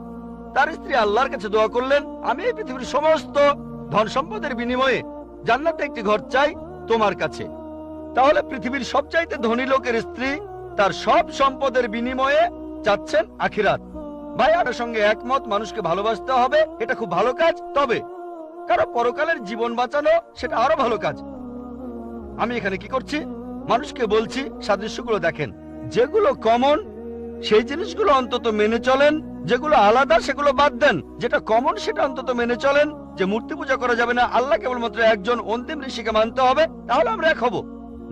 তার স্ত্রী আল্লাহর কাছে দোয়া করলেন, আমি এই পৃথিবীর সমস্ত ধন সম্পদের বিনিময়ে জান্নাতে একটি ঘর চাই তোমার কাছে। তাহলে পৃথিবীর সবচাইতে ধনী লোকের স্ত্রী তার সব সম্পদের বিনিময়ে চাচ্ছেন আখিরাত। ভাই, আপনার সঙ্গে একমত, মানুষকে ভালোবাসতে হবে, এটা খুব ভালো কাজ। তবে কারো পরকালের জীবন বাঁচানো সেটা আরো ভালো কাজ। আমি এখানে কি করছি? মানুষকে বলছি সাদৃশ্যগুলো দেখেন, যেগুলো কমন সেই জিনিসগুলো অন্তত মেনে চলেন, যেগুলো আলাদা সেগুলো বাদ দেন। যেটা কমন সেটা অন্তত মেনে চলেন, যে মূর্তি পূজা করা যাবে না, আল্লাহ কেবলমাত্র একজন, অন্তিম ঋষিকে মানতে হবে, তাহলে আমরা এক হব।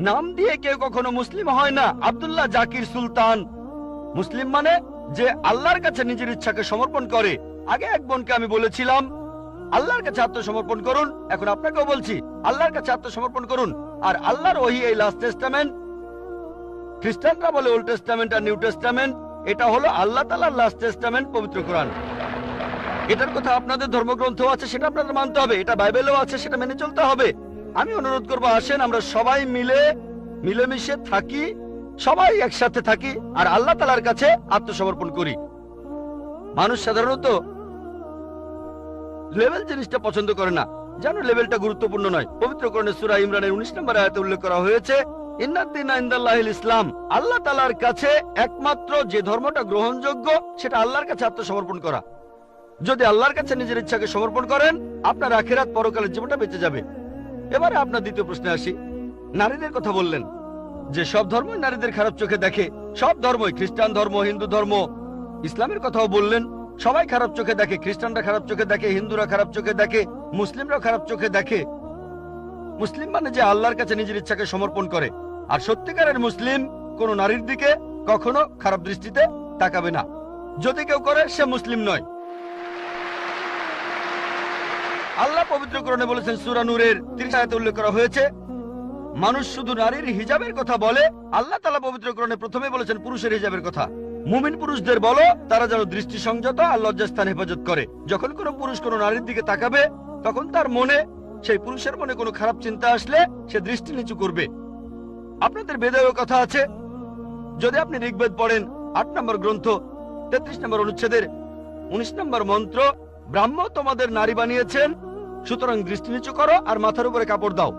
নাম দিয়ে কেউ কখনো মুসলিম হয় না। আব্দুল্লাহ জাকির সুলতান মুসলিম মানে যে আল্লাহর কাছে নিজের ইচ্ছাকে সমর্পণ করে। আগে এক বোনকে আমি বলেছিলাম আল্লাহর কাছে আত্মসমর্পণ করুন, এখন আপনাকেও বলছি আল্লাহর কাছে আত্মসমর্পণ করুন। আর আল্লাহর ওহী এই লাস্ট টেস্টামেন্ট, খ্রিস্টানরা বলে ওল্ড টেস্টামেন্ট আর নিউ টেস্টামেন্ট, এটা হলো আল্লাহ তাআলার লাস্ট টেস্টামেন্ট, পবিত্র কোরআন। এটার কথা আপনাদের ধর্মগ্রন্থ আছে, সেটা আপনাদের মানতে হবে। এটা বাইবেলেও আছে, সেটা মেনে চলতে হবে। আমি অনুরোধ করবো, আসেন আমরা সবাই মিলেমিশে থাকি, সবাই একসাথে থাকি আর আল্লাহ তাআলার কাছে আত্মসমর্পণ করি। মানুষ সাধারণত লেভেল জিনিসটা পছন্দ করে না, জানো লেভেলটা গুরুত্বপূর্ণ নয়। পবিত্র কোরআনে সূরা ইমরানের 19 নম্বর আয়াতে উল্লেখ করা হয়েছে, ইন্নাদ-দীনা ইনদাল্লাহিল ইসলাম, আল্লাহ তাআলার কাছে একমাত্র যে ধর্মটা গ্রহণযোগ্য সেটা আল্লাহর কাছে আত্মসমর্পণ করা। যদি আল্লাহর কাছে নিজের ইচ্ছাকে সমর্পণ করেন, আপনার আখিরাত পরকালের জীবনটা বেঁচে যাবে। এবারে আপনার দ্বিতীয় প্রশ্নে আসি। নারীদের কথা বললেন যে সব ধর্মই নারীদের খারাপ চোখে দেখে, সব ধর্মই, খ্রিস্টান ধর্ম, হিন্দু ধর্ম, ইসলামের কথাও বললেন, সবাই খারাপ চোখে দেখে। খ্রিস্টানরা খারাপ চোখে দেখে, হিন্দুরা খারাপ চোখে দেখে, মুসলিমরাও খারাপ চোখে দেখে। মুসলিম মানে যে আল্লাহর কাছে নিজের ইচ্ছাকে সমর্পণ করে, আর সত্যিকারের মুসলিম কোন নারীর দিকে কখনো খারাপ দৃষ্টিতে তাকাবে না। যদি কেউ করে সে মুসলিম নয়। আল্লাহ পবিত্র কোরআনে বলেছেন, সূরা নূরের 30 আয়াতে উল্লেখ করা হয়েছে, মানুষ শুধু নারীর হিজাবের কথা বলে। আল্লাহ তাআলা পবিত্র কোরআনে প্রথমে বলেছেন পুরুষের হিজাবের কথা। মুমিন পুরুষদের বলো তারা যেন দৃষ্টি সংযত আর লজ্জাস্থান হেফাজত করে। যখন কোনো পুরুষ কোনো নারীর দিকে তাকাবে, তখন তার মনে, সেই পুরুষের মনে কোনো খারাপ চিন্তা আসলে সে দৃষ্টি নিচু করবে। আপনাদের বেদেও কথা আছে। যদি আপনি ঋগ্বেদ পড়েন 8 নম্বর গ্রন্থ 33 নম্বর অনুচ্ছেদের 19 নম্বর মন্ত্র, ব্রাহ্ম তোমাদের নারী বানিয়েছেন, সুতরাং দৃষ্টি নিচু করো আর মাথার উপরে কাপড় দাও।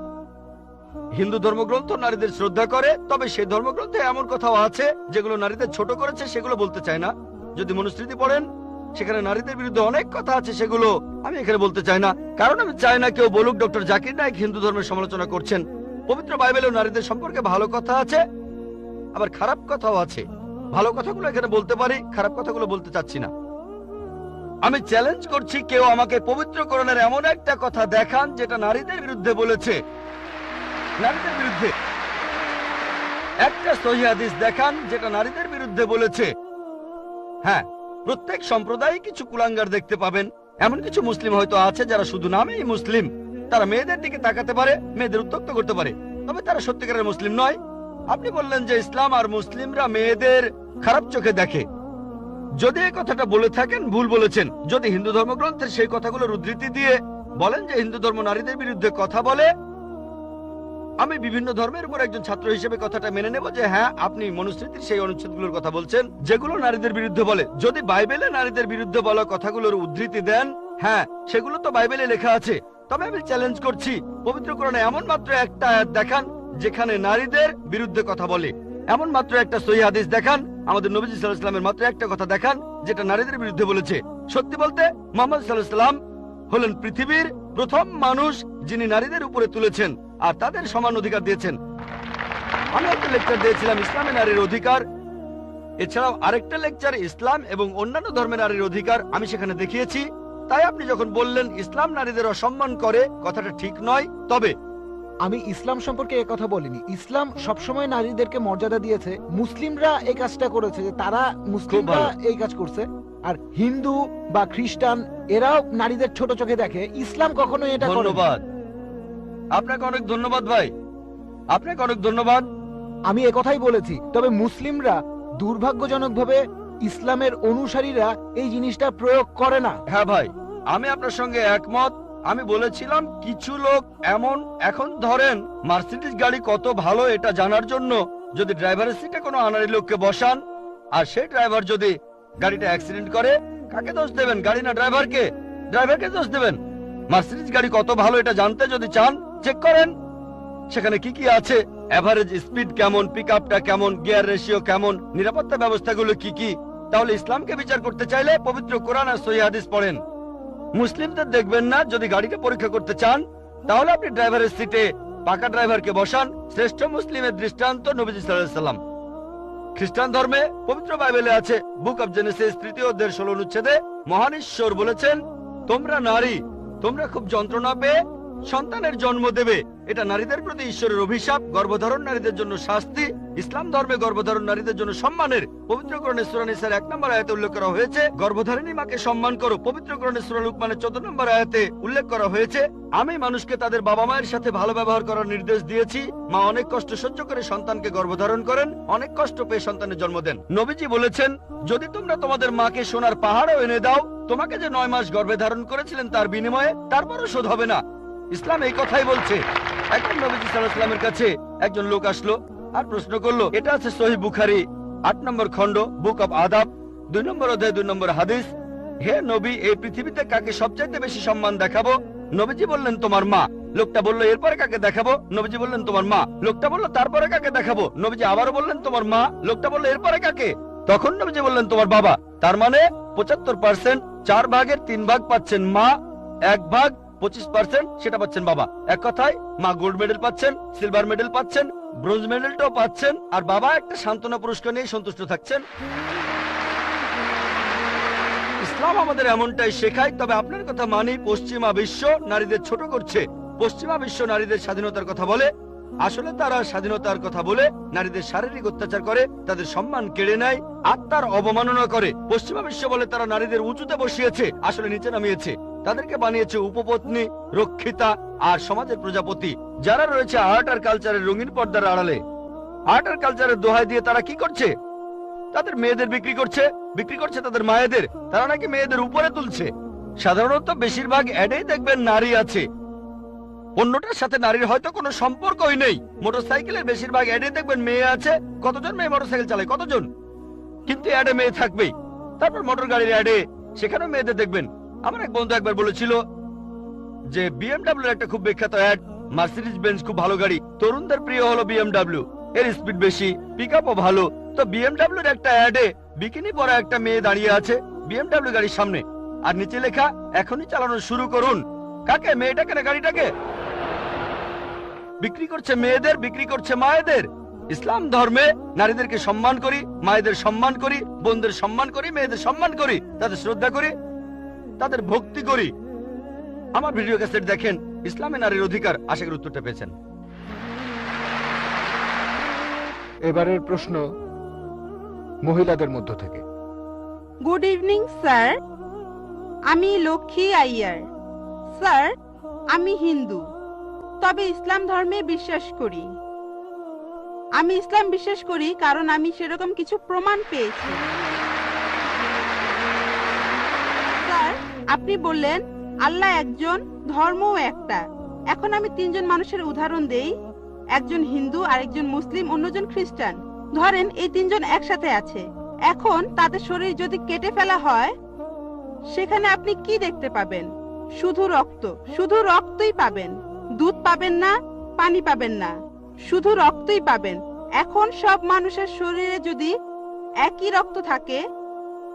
হিন্দু ধর্মগ্রন্থ নারীদের শ্রদ্ধা করে, তবে সেই ধর্মগ্রন্থে এমন কথাও আছে যেগুলো নারীদের ছোট করেছে, সেগুলো বলতে চায় না। যদি মনুস্মৃতি পড়েন, সেখানে নারীদের বিরুদ্ধে অনেক কথা আছে, সেগুলো আমি এখানে বলতে চাই না, কারণ আমি চাই না কেউ বলুক ডক্টর জাকির নায়েক হিন্দু ধর্মের সমালোচনা করছেন। পবিত্র বাইবেলেও নারীদের সম্পর্কে ভালো কথা আছে, আবার খারাপ কথাও আছে। ভালো কথাগুলো এখানে বলতে পারি, খারাপ কথাগুলো বলতে চাচ্ছি না। আমি চ্যালেঞ্জ করছি, কেউ আমাকে পবিত্র কোরআনের এমন একটা কথা দেখান যেটা নারীদের বিরুদ্ধে বলেছে। নারীদের বিরুদ্ধে একটা সহিহ হাদিস দেখান যেটা নারীদের বিরুদ্ধে বলেছে। হ্যাঁ, প্রত্যেক সম্প্রদায়ে কিছু কুলাঙ্গার দেখতে পাবেন। এমন কিছু মুসলিম হয়তো আছে যারা শুধু নামেই মুসলিম। তারা মেয়েদের দিকে তাকাতে পারে, মেয়েদের উত্ত্যক্ত করতে পারে, তবে তারা সত্যিকারের মুসলিম নয়। আপনি বললেন যে ইসলাম আর মুসলিমরা মেয়েদের খারাপ চোখে দেখে। যদি এই কথাটা বলে থাকেন, ভুল বলেছেন। যদি হিন্দু ধর্মগ্রন্থের সেই কথাগুলোর উদ্ধৃতি দিয়ে বলেন যে হিন্দু ধর্ম নারীদের বিরুদ্ধে কথা বলে, আমি বিভিন্ন ধর্মের উপর একজন ছাত্র হিসেবে কথাটা মেনে নেব যে হ্যাঁ, আপনি মনুস্মৃতির সেই অনুচ্ছেদগুলোর কথা বলছেন যেগুলো নারীদের বিরুদ্ধে বলে। যদি বাইবেলে নারীদের বিরুদ্ধে বলা কথাগুলোর উদ্ধৃতি দেন, হ্যাঁ, সেগুলো তো বাইবেলে লেখা আছে। তবে আমি চ্যালেঞ্জ করছি, পবিত্র কোরআনে এমন মাত্র একটা আয়াত দেখান যেখানে নারীদের বিরুদ্ধে কথা বলে। এমন মাত্র একটা সহিহ হাদিস দেখান, আমাদের নবীজি সাল্লাল্লাহু আলাইহি ওয়াসাল্লামের মাত্র একটা কথা দেখান যেটা নারীদের বিরুদ্ধে বলেছে। সত্যি বলতে, মুহাম্মদ সাল্লাল্লাহু আলাইহি ওয়াসাল্লাম হলেন পৃথিবীর প্রথম মানুষ যিনি নারীদের উপরে তুলেছেন আর তাদের সমান অধিকার দিয়েছেন। আমি একটা লেকচার দিয়েছিলাম ইসলামে নারীর অধিকার, এছাড়াও আরেকটা লেকচার ইসলাম এবং অন্যান্য ধর্মের নারীর অধিকার আমি সেখানে দেখিয়েছি। তাই আপনি যখন বললেন ইসলাম নারীদের অসম্মান করে, কথাটা ঠিক নয়। তবে আমি ইসলাম সম্পর্কে কথা বলিনি। ইসলাম সবসময় নারীদেরকে মর্যাদা দিয়েছে। মুসলিমরা এই কাজটা করেছে, যে তারা মুসলিমরা এই কাজ করছে। আর হিন্দু বা খ্রিস্টান এরাও নারীদের ছোট চোখে দেখে। ইসলাম কখনো এটা করে না। ধন্যবাদ আপনাকে, অনেক ধন্যবাদ ভাই, আপনাকে অনেক ধন্যবাদ। আমি একথাই বলেছি। তবে মুসলিমরা দুর্ভাগ্যজনকভাবে ইসলামের অনুসারীরা এই জিনিসটা প্রয়োগ করে না। হ্যাঁ ভাই, আমি আপনার সঙ্গে একমত। আমি বলেছিলাম কিছু লোক এমন, এখন ধরেন মার্সিডিজ গাড়ি কত ভালো এটা জানার জন্য যদি ড্রাইভারের সিটে কোনো আনাড়ি লোককে বসান আর সেই ড্রাইভার যদি গাড়িটা অ্যাক্সিডেন্ট করে, কাকে দোষ দেবেন? গাড়ি না ড্রাইভারকে? ড্রাইভারকে দোষ দেবেন। মার্সিডিজ গাড়ি কত ভালো এটা জানতে যদি চান, চেক করেন সেখানে কি কি আছে, এভারেজ স্পিড কেমন, পিকআপটা কেমন, গিয়ার রেশিও কেমন, নিরাপত্তা ব্যবস্থাগুলো কি কি। তাহলে ইসলামকে বিচার করতে চাইলে পবিত্র কোরআন আর সহিহ হাদিস পড়েন। মুসলিমদের দেখবেন না। যদি গাড়িকে পরীক্ষা করতে চান, তাহলে আপনি ড্রাইভারের সিটে পাকা ড্রাইভারকে বসান। শ্রেষ্ঠ মুসলিমের দৃষ্টান্ত নবীজি সাল্লাল্লাহু আলাইহি ওয়াসাল্লাম। খ্রিস্টান ধর্মে পবিত্র বাইবেলে আছে, বুক অব জেনেসিস 3 অধ্যায়ের 16 অনুচ্ছেদে মহান ঈশ্বর বলেছেন, তোমরা নারী, তোমরা খুব যন্ত্রণা পেয়ে সন্তানের জন্ম দেবে। এটা নারীদের প্রতি ঈশ্বরের অভিশাপ, গর্ভধারণ নারীদের জন্য শাস্তি। ইসলাম ধর্মে গর্ভধারণ নারীদের জন্য সম্মানের। পবিত্র কোরআনে সূরা নিসার 1 নম্বর আয়াতে উল্লেখ করা হয়েছে, গর্ভধারিণী মাকে সম্মান করো। পবিত্র কোরআনে সূরা লুকমানের 14 নম্বর আয়াতে উল্লেখ করা হয়েছে, আমি মানুষকে তাদের বাবা মায়ের সাথে ভালো ব্যবহার করার নির্দেশ দিয়েছি। মা অনেক কষ্ট সহ্য করে সন্তানকে গর্ভধারণ করেন, অনেক কষ্ট পেয়ে সন্তানের জন্ম দেন। নবীজি বলেছেন, যদি তোমরা তোমাদের মাকে সোনার পাহাড়ও এনে দাও, তোমাকে যে 9 মাস গর্ভে ধারণ করেছিলেন তার বিনিময়ে, তারপরও শোধ হবে না। ইসলাম এই কথাই বলছে। এখন নবীজি সাল্লাল্লাহু আলাইহি ওয়াসাল্লামের কাছে একজন লোক আসলো আর প্রশ্ন করলো, এটা আছে সহিহ বুখারী 8 নম্বর খণ্ড, বুক অব আদাব 2 নম্বর অধ্যায় 2 নম্বর হাদিস, হে নবী, এই পৃথিবীতে কাকে সবচাইতে বেশি সম্মান দেখাবো? নবীজি বললেন তোমার মা। লোকটা বলল এরপরে কাকে দেখাবো? নবীজি বললেন তোমার মা। লোকটা বলল তারপরে কাকে দেখাবো? নবীজি আবারও বললেন তোমার মা। লোকটা বলল এরপরে কাকে? তখন নবীজি বললেন তোমার বাবা। তার মানে 75%, 4 ভাগের 3 ভাগ পাচ্ছেন মা, 1 ভাগ 25% সেটা পাচ্ছেন বাবা। এক কথায় মা গোল্ড মেডেল পাচ্ছেন, সিলভার মেডেল পাচ্ছেন, ব্রোঞ্জ মেডেলটাও পাচ্ছেন, আর বাবা একটা সান্ত্বনা পুরস্কার নিয়ে সন্তুষ্ট থাকছেন। ইসলাম আমাদের এমনটাই শেখায়। তবে আপনার কথা মানি, পশ্চিমা বিশ্ব নারীদের ছোট করছে। পশ্চিমা বিশ্ব নারীদের স্বাধীনতার কথা বলে, আসলে তারা স্বাধীনতার কথা বলে নারীদের শারীরিক অত্যাচার করে, তাদের সম্মান কেড়ে নেয়, আত্মার অবমাননা করে। পশ্চিমা বিশ্ব বলে তারা নারীদের উঁচুতে বসিয়েছে, আসলে নিচে নামিয়েছে। তাদেরকে বানিয়েছে উপপত্নী, রক্ষিতা আর সমাজের প্রজাপতি, যারা রয়েছে আর্ট আর কালচারের রঙিন পর্দার আড়ালে। আর্ট আর কালচারের দোহাই দিয়ে তারা কি করছে? তাদের মেয়েদের বিক্রি করছে তাদের মায়েদের। তারা নাকি মেয়েদের উপরে তুলছে। সাধারণত বেশিরভাগ অ্যাডেই দেখবেন নারী আছে, অন্যটার সাথে নারীর হয়তো কোনো সম্পর্কই নেই। মোটরসাইকেলের বেশিরভাগ অ্যাডে দেখবেন মেয়ে আছে। কতজন মেয়ে মোটরসাইকেল চালায়? কতজন? কিন্তু অ্যাডে মেয়ে থাকবেই। তারপর মোটর গাড়ির অ্যাডে সেখানেও মেয়েদের দেখবেন। আমার এক বন্ধু একবার বলেছিল যে বিএমডব্লিউর একটা খুব বিখ্যাত অ্যাড, মার্সিডিজ বেঞ্জ খুব ভালো গাড়ি, তরুণদের প্রিয় হলো বিএমডব্লিউ, এর স্পিড বেশি, পিকআপও ভালো। তো বিএমডব্লিউর একটা অ্যাডে বিকিনি পরা একটা মেয়ে দাঁড়িয়ে আছে বিএমডব্লিউ গাড়ির সামনে, আর নিচে লেখা এখনই চালানো শুরু করুন। কাকে? মেয়েটাকে না গাড়িটাকে? বিক্রি করছে মেয়েদের, বিক্রি করছে মায়েদের। ইসলাম ধর্মে নারীদেরকে সম্মান করি, মায়েদের সম্মান করি, বোনদের সম্মান করি, মেয়েদের সম্মান করি, তাদের শ্রদ্ধা করি, তাদের ভক্তি করি। আমার ভিডিও ক্যাসেট দেখেন, ইসলামে নারীর অধিকার। আশা করি উত্তরটা পেয়েছেন। এবারের প্রশ্ন মহিলাদের মধ্য থেকে। গুড ইভিনিং স্যার, আমি লক্ষ্মী আইয়ার। স্যার, আমি হিন্দু, তবে ইসলাম ধর্মে বিশ্বাস করি। আমি ইসলাম বিশ্বাস করি কারণ আমি সেরকম কিছু প্রমাণ পেয়েছি। স্যার, আপনি বললেন আল্লাহ একজন, ধর্মও একটা। এখন আমি 3 জন মানুষের উদাহরণ দেই। একজন হিন্দু, আরেকজন মুসলিম, অন্যজন খ্রিস্টান। ধরেন এই 3 জন একসাথে আছে। এখন তাদের শরীর যদি কেটে ফেলা হয়, সেখানে আপনি কি দেখতে পাবেন? শুধু রক্ত, শুধু রক্তই পাবেন। দুধ পাবেন না, পানি পাবেন না, শুধু রক্তই পাবেন। এখন সব মানুষের শরীরে যদি একই রক্ত থাকে,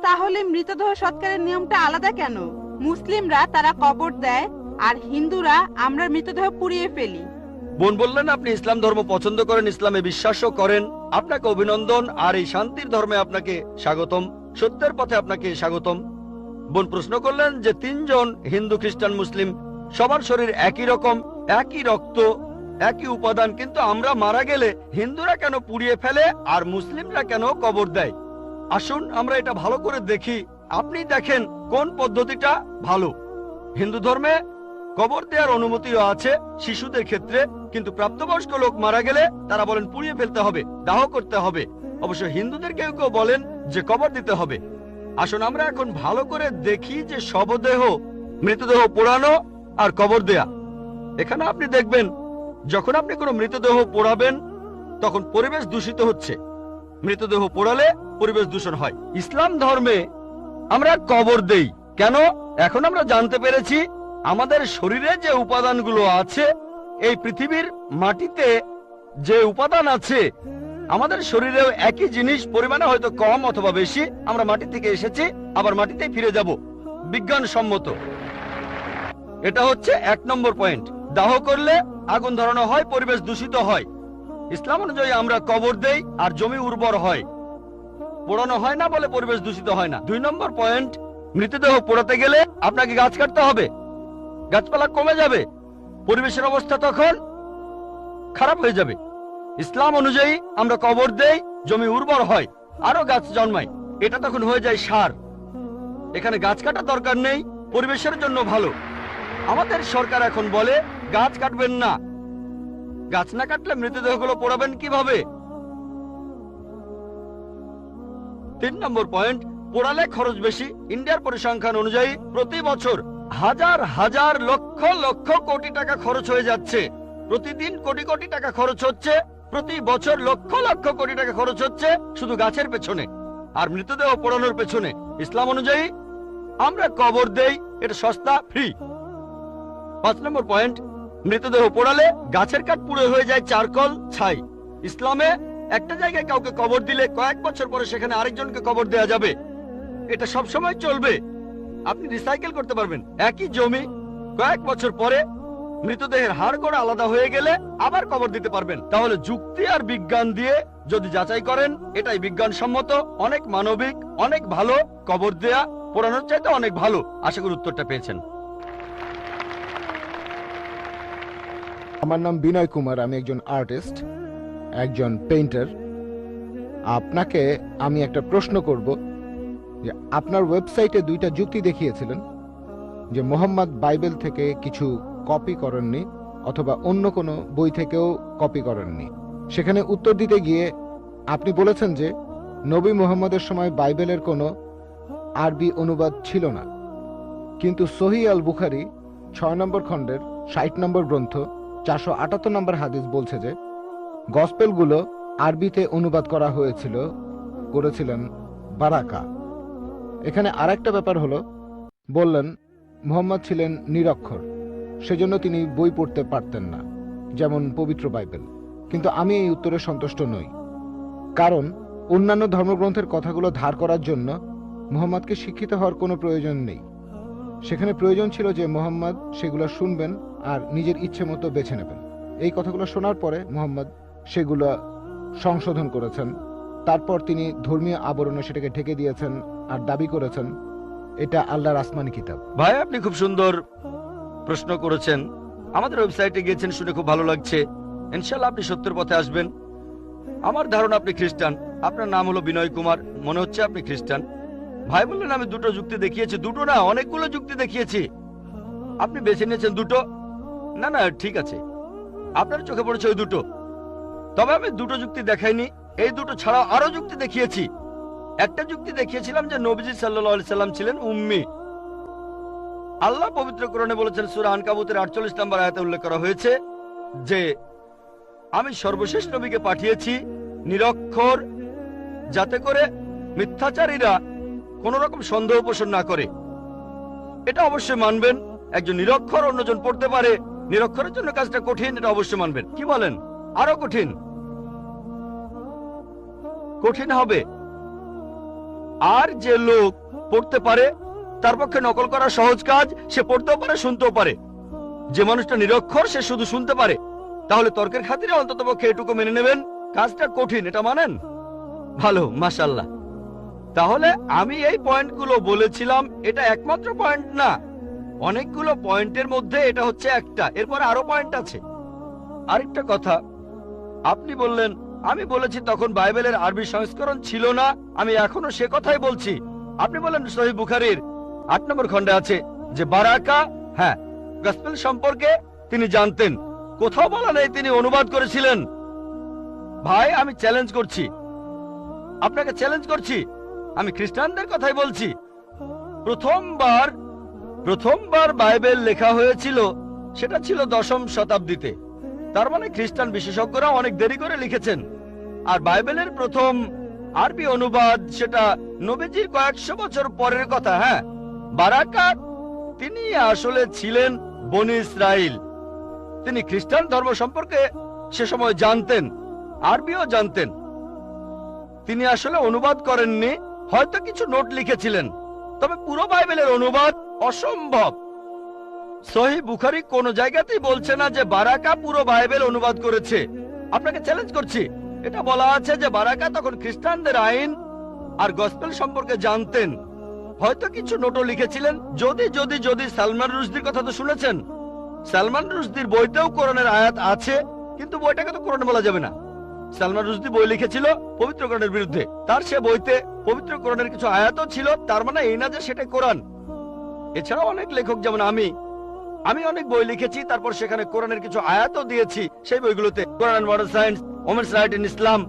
তাহলে মৃতদেহ সৎকারের নিয়মটা আলাদা কেন? মুসলিমরা তারা কবর দেয়, আর হিন্দুরা আমরা মৃতদেহ পুড়িয়ে ফেলি। বোন বললেন আপনি ইসলাম ধর্ম পছন্দ করেন, ইসলামে বিশ্বাসও করেন। আপনাকে অভিনন্দন, আর এই শান্তির ধর্মে আপনাকে স্বাগতম, সত্যের পথে আপনাকে স্বাগতম। বোন প্রশ্ন করলেন যে 3 জন হিন্দু, খ্রিস্টান, মুসলিম, সবার শরীর একই রকম, একই রক্ত, একই উপাদান, কিন্তু আমরা মারা গেলে হিন্দুরা কেন পুড়িয়ে ফেলে আর মুসলিমরা কেন কবর দেয়? আসুন আমরা এটা ভালো করে দেখি। আপনি দেখেন কোন পদ্ধতিটা ভালো। হিন্দু ধর্মে কবর দেওয়ার অনুমতিও আছে শিশুদের ক্ষেত্রে, কিন্তু প্রাপ্তবয়স্ক লোক মারা গেলে তারা বলেন পুড়িয়ে ফেলতে হবে, দাহ করতে হবে। অবশ্য হিন্দুদের কেউ কেউ বলেন যে কবর দিতে হবে। আসুন আমরা এখন ভালো করে দেখি যে শবদেহ, মৃতদেহ পোড়ানো আর কবর দেয়া। এখানে আপনি দেখবেন যখন আপনি কোনো মৃতদেহ পোড়াবেন তখন পরিবেশ দূষিত হচ্ছে। মৃতদেহ পোড়ালে পরিবেশ দূষণ হয়। ইসলাম ধর্মে আমরা কবর দেই কেন? এখন আমরা জানতে পেরেছি আমাদের শরীরে যে উপাদানগুলো আছে, এই পৃথিবীর মাটিতে যে উপাদান আছে, আমাদের শরীরেও একই জিনিস পরিমাণে হয়তো কম অথবা বেশি। আমরা মাটি থেকে এসেছি, আবার মাটিতে ফিরে যাব, বিজ্ঞানসম্মত। এটা হচ্ছে 1 নম্বর পয়েন্ট। দাহ করলে আগুন ধরানো হয়, পরিবেশ দূষিত হয়। ইসলাম অনুযায়ী আমরা কবর দেই আর জমি উর্বর হয়, পোড়ানো হয় না বলে পরিবেশ দূষিত হয় না। 2 নম্বর পয়েন্ট, মৃতদেহ পোড়াতে গেলে আপনাকে গাছ কাটতে হবে, গাছপালা কমে যাবে, পরিবেশের অবস্থা তখন খারাপ হয়ে যাবে। ইসলাম অনুযায়ী আমরা কবর দেই, জমি উর্বর হয়, আরো গাছ জন্মায়, এটা তখন হয়ে যায় সার। এখানে গাছ কাটার দরকার নেই, পরিবেশের জন্য ভালো। আমাদের সরকার এখন বলে গাছ কাটবেন না। গাছ না কাটলে মৃতদেহগুলো পোড়াবেন কিভাবে? 3 নম্বর পয়েন্ট, পোড়ালে খরচ বেশি। ইন্ডিয়ার পরিসংখ্যান অনুযায়ী প্রতি বছর হাজার হাজার লক্ষ লক্ষ কোটি টাকা খরচ হয়ে যাচ্ছে। প্রতিদিন কোটি কোটি টাকা খরচ হচ্ছে, প্রতি বছর লক্ষ লক্ষ কোটি টাকা খরচ হচ্ছে শুধু গাছের পেছনে আর মৃতদেহ পোড়ানোর পেছনে। ইসলাম অনুযায়ী আমরা কবর দেই, এটা সস্তা, ফ্রি। 5 নম্বর পয়েন্ট, মৃতদেহ পোড়ালে গাছের কাঠ পুড়ে হয়ে যায় চারকল, ছাই। ইসলামে একটা জায়গায় কাউকে কবর দিলে কয়েক বছর পরে সেখানে আরেকজনকে কবর দেয়া যাবে, এটা সব সময় চলবে। আপনি রিসাইকেল করতে পারবেন। একই জমি কয়েক বছর পরে মৃতদেহের হাড় গোড়া আলাদা হয়ে গেলে আবার কবর দিতে পারবেন। তাহলে যুক্তি আর বিজ্ঞান দিয়ে যদি যাচাই করেন, এটাই বিজ্ঞানসম্মত, অনেক মানবিক, অনেক ভালো। কবর দেয়া পোড়ানোর চাইতে অনেক ভালো। আশা করি উত্তরটা পেয়েছেন। আমার নাম বিনয় কুমার, আমি একজন আর্টিস্ট, একজন পেইন্টার। আপনাকে আমি একটা প্রশ্ন করব যে আপনার ওয়েবসাইটে 2টা যুক্তি দেখিয়েছিলেন যে মোহাম্মদ বাইবেল থেকে কিছু কপি করেননি অথবা অন্য কোনো বই থেকেও কপি করেননি। সেখানে উত্তর দিতে গিয়ে আপনি বলেছেন যে নবী মুহাম্মদের সময় বাইবেলের কোনো আরবি অনুবাদ ছিল না, কিন্তু সহিহ আল বুখারী 6 নম্বর খণ্ডের 60 নম্বর গ্রন্থ 478 নম্বর হাদিস বলছে যে গসপেলগুলো আরবিতে অনুবাদ করা হয়েছিল, করেছিলেন বারাকা। এখানে আরেকটা ব্যাপার হলো, বললেন মুহাম্মদ ছিলেন নিরক্ষর, সেজন্য তিনি বই পড়তে পারতেন না, যেমন পবিত্র বাইবেল। কিন্তু আমি এই উত্তরে সন্তুষ্ট নই, কারণ অন্যান্য ধর্মগ্রন্থের কথাগুলো ধার করার জন্য মুহাম্মদকে শিক্ষিত হওয়ার কোনো প্রয়োজন নেই। সেখানে প্রয়োজন ছিল যে মুহাম্মদ সেগুলো শুনবেন আর নিজের ইচ্ছে মতো বেছে নেবেন। এই কথাগুলো শোনার পরে মুহাম্মদ সেগুলো সংশোধন করেছেন, তারপর তিনি ধর্মীয় আবরণে সেটাকে ঢেকে দিয়েছেন আর দাবি করেছেন এটা আল্লাহর আসমানি কিতাব। ভাই, আপনি খুব সুন্দর প্রশ্ন করেছেন। আমাদের ওয়েবসাইটে গিয়েছেন শুনে খুব ভালো লাগছে। ইনশাআল্লাহ আপনি সত্যের পথে আসবেন। আমার ধারণা আপনি খ্রিস্টান। আপনার নাম হলো বিনয় কুমার, মনে হচ্ছে আপনি খ্রিস্টান। ভাই বললেন আমি 2টো যুক্তি দেখিয়েছি। 2টো না, অনেকগুলো যুক্তি দেখিয়েছি। আপনি বেছে নিয়েছেন 2টো। না না, ঠিক আছে, আপনার চোখে পড়েছে ওই 2টো। তবে আমি 2টো যুক্তি দেখাইনি, এই 2টো ছাড়াও আরো যুক্তি দেখিয়েছি। একটা যুক্তি দেখিয়েছিলাম যে নবীজি সাল্লাল্লাহু আলাইহি সাল্লাম ছিলেন উম্মি। আল্লাহ পবিত্র কোরআনে বলেছেন, সূরা আনকাবুতের 48 নম্বর আয়াতে উল্লেখ করা হয়েছে যে আমি সর্বশেষ নবীকে পাঠিয়েছি নিরক্ষর, যাতে করে মিথ্যাচারীরা কোন রকম সন্দেহ পোষণ না করে। এটা অবশ্যই মানবেন। একজন নিরক্ষর অন্যজন পড়তে পারে, নিরক্ষরের জন্য কাজটা কঠিন, এটা অবশ্যই মানবেন। কি বলেন? আরো কঠিন? কঠিন হবে। আর যে লোক পড়তে পারে তার পক্ষে নকল করা সহজ কাজ। সে পড়তেও পারে, শুনতেও পারে। যে মানুষটা নিরক্ষর সে শুধু শুনতে পারে। তাহলে তর্কের খাতিরে অন্তত পক্ষে এটুকু মেনে নেবেন, কাজটা কঠিন, এটা মানেন? ভালো, মাশাআল্লাহ। তাহলে আমি এই পয়েন্টগুলো বলেছিলাম, এটা একমাত্র পয়েন্ট না, অনেকগুলো পয়েন্টের মধ্যে এটা হচ্ছে একটা। এরপর আরো পয়েন্ট আছে। আরেকটা কথা, আপনি বললেন আমি বলেছি তখন বাইবেলের আরবি সংস্করণ ছিল না, আমি এখনো সে কথাই বলছি। আপনি বলেন সহিহ বুখারীর 8 নম্বর খণ্ডে আছে যে বারাকা, হ্যাঁ, গসপেল সম্পর্কে তিনি জানতেন। কোথাও বলা নেই তিনি অনুবাদ করেছিলেন। ভাই, আমি চ্যালেঞ্জ করছি, আপনাকে চ্যালেঞ্জ করছি, আমি খ্রিস্টানদের কথাই বলছি। প্রথমবার বাইবেল লেখা হয়েছিল সেটা ছিল 10ম শতাব্দীতে। তার মানে খ্রিস্টান বিশেষজ্ঞরা অনেক দেরি করে লিখেছেন। আর বাইবেলের প্রথম আরবি অনুবাদ সেটা নবীজির কয়েকশো বছর পরের কথা। হ্যাঁ, বারাকা তিনি আসলে ছিলেন বনি ইসরাইল। তিনি খ্রিস্টান ধর্ম সম্পর্কে সে সময় জানতেন, আরবিও জানতেন। তিনি আসলে অনুবাদ করেননি, হয়তো কিছু নোট লিখেছিলেন, তবে পুরো বাইবেলের অনুবাদ অসম্ভব। সহিহ বুখারী কোন জায়গাতেই বলছে না যে বারাকা পুরো বাইবেল অনুবাদ করেছে। আপনাকে চ্যালেঞ্জ করছি, এটা বলা আছে যে বারাকা তখন খ্রিস্টানদের আইন আর গসপেল সম্পর্কে জানতেন, হয়তো কিছু নোটও লিখেছিলেন। যদি সালমান রুশদির কথা তো শুনেছেন, সালমান রুশদির বইতেও কোরআনের আয়াত আছে, কিন্তু বইটাকে তো কোরআন বলা যাবে না। সালমান রুশদি বই লিখেছিল পবিত্র কোরআনের বিরুদ্ধে, তার সে বইতে পবিত্র কোরআনের কিছু আয়াতও ছিল, তার মানে এই না যে সেটা কোরআন। এছাড়াও অনেক লেখক, যেমন আমি অনেক বই লিখেছি, তারপর সেখানে কোরআনের কিছু আয়াতও দিয়েছি সেই বইগুলোতে। Quran and modern science, women's right in Islam,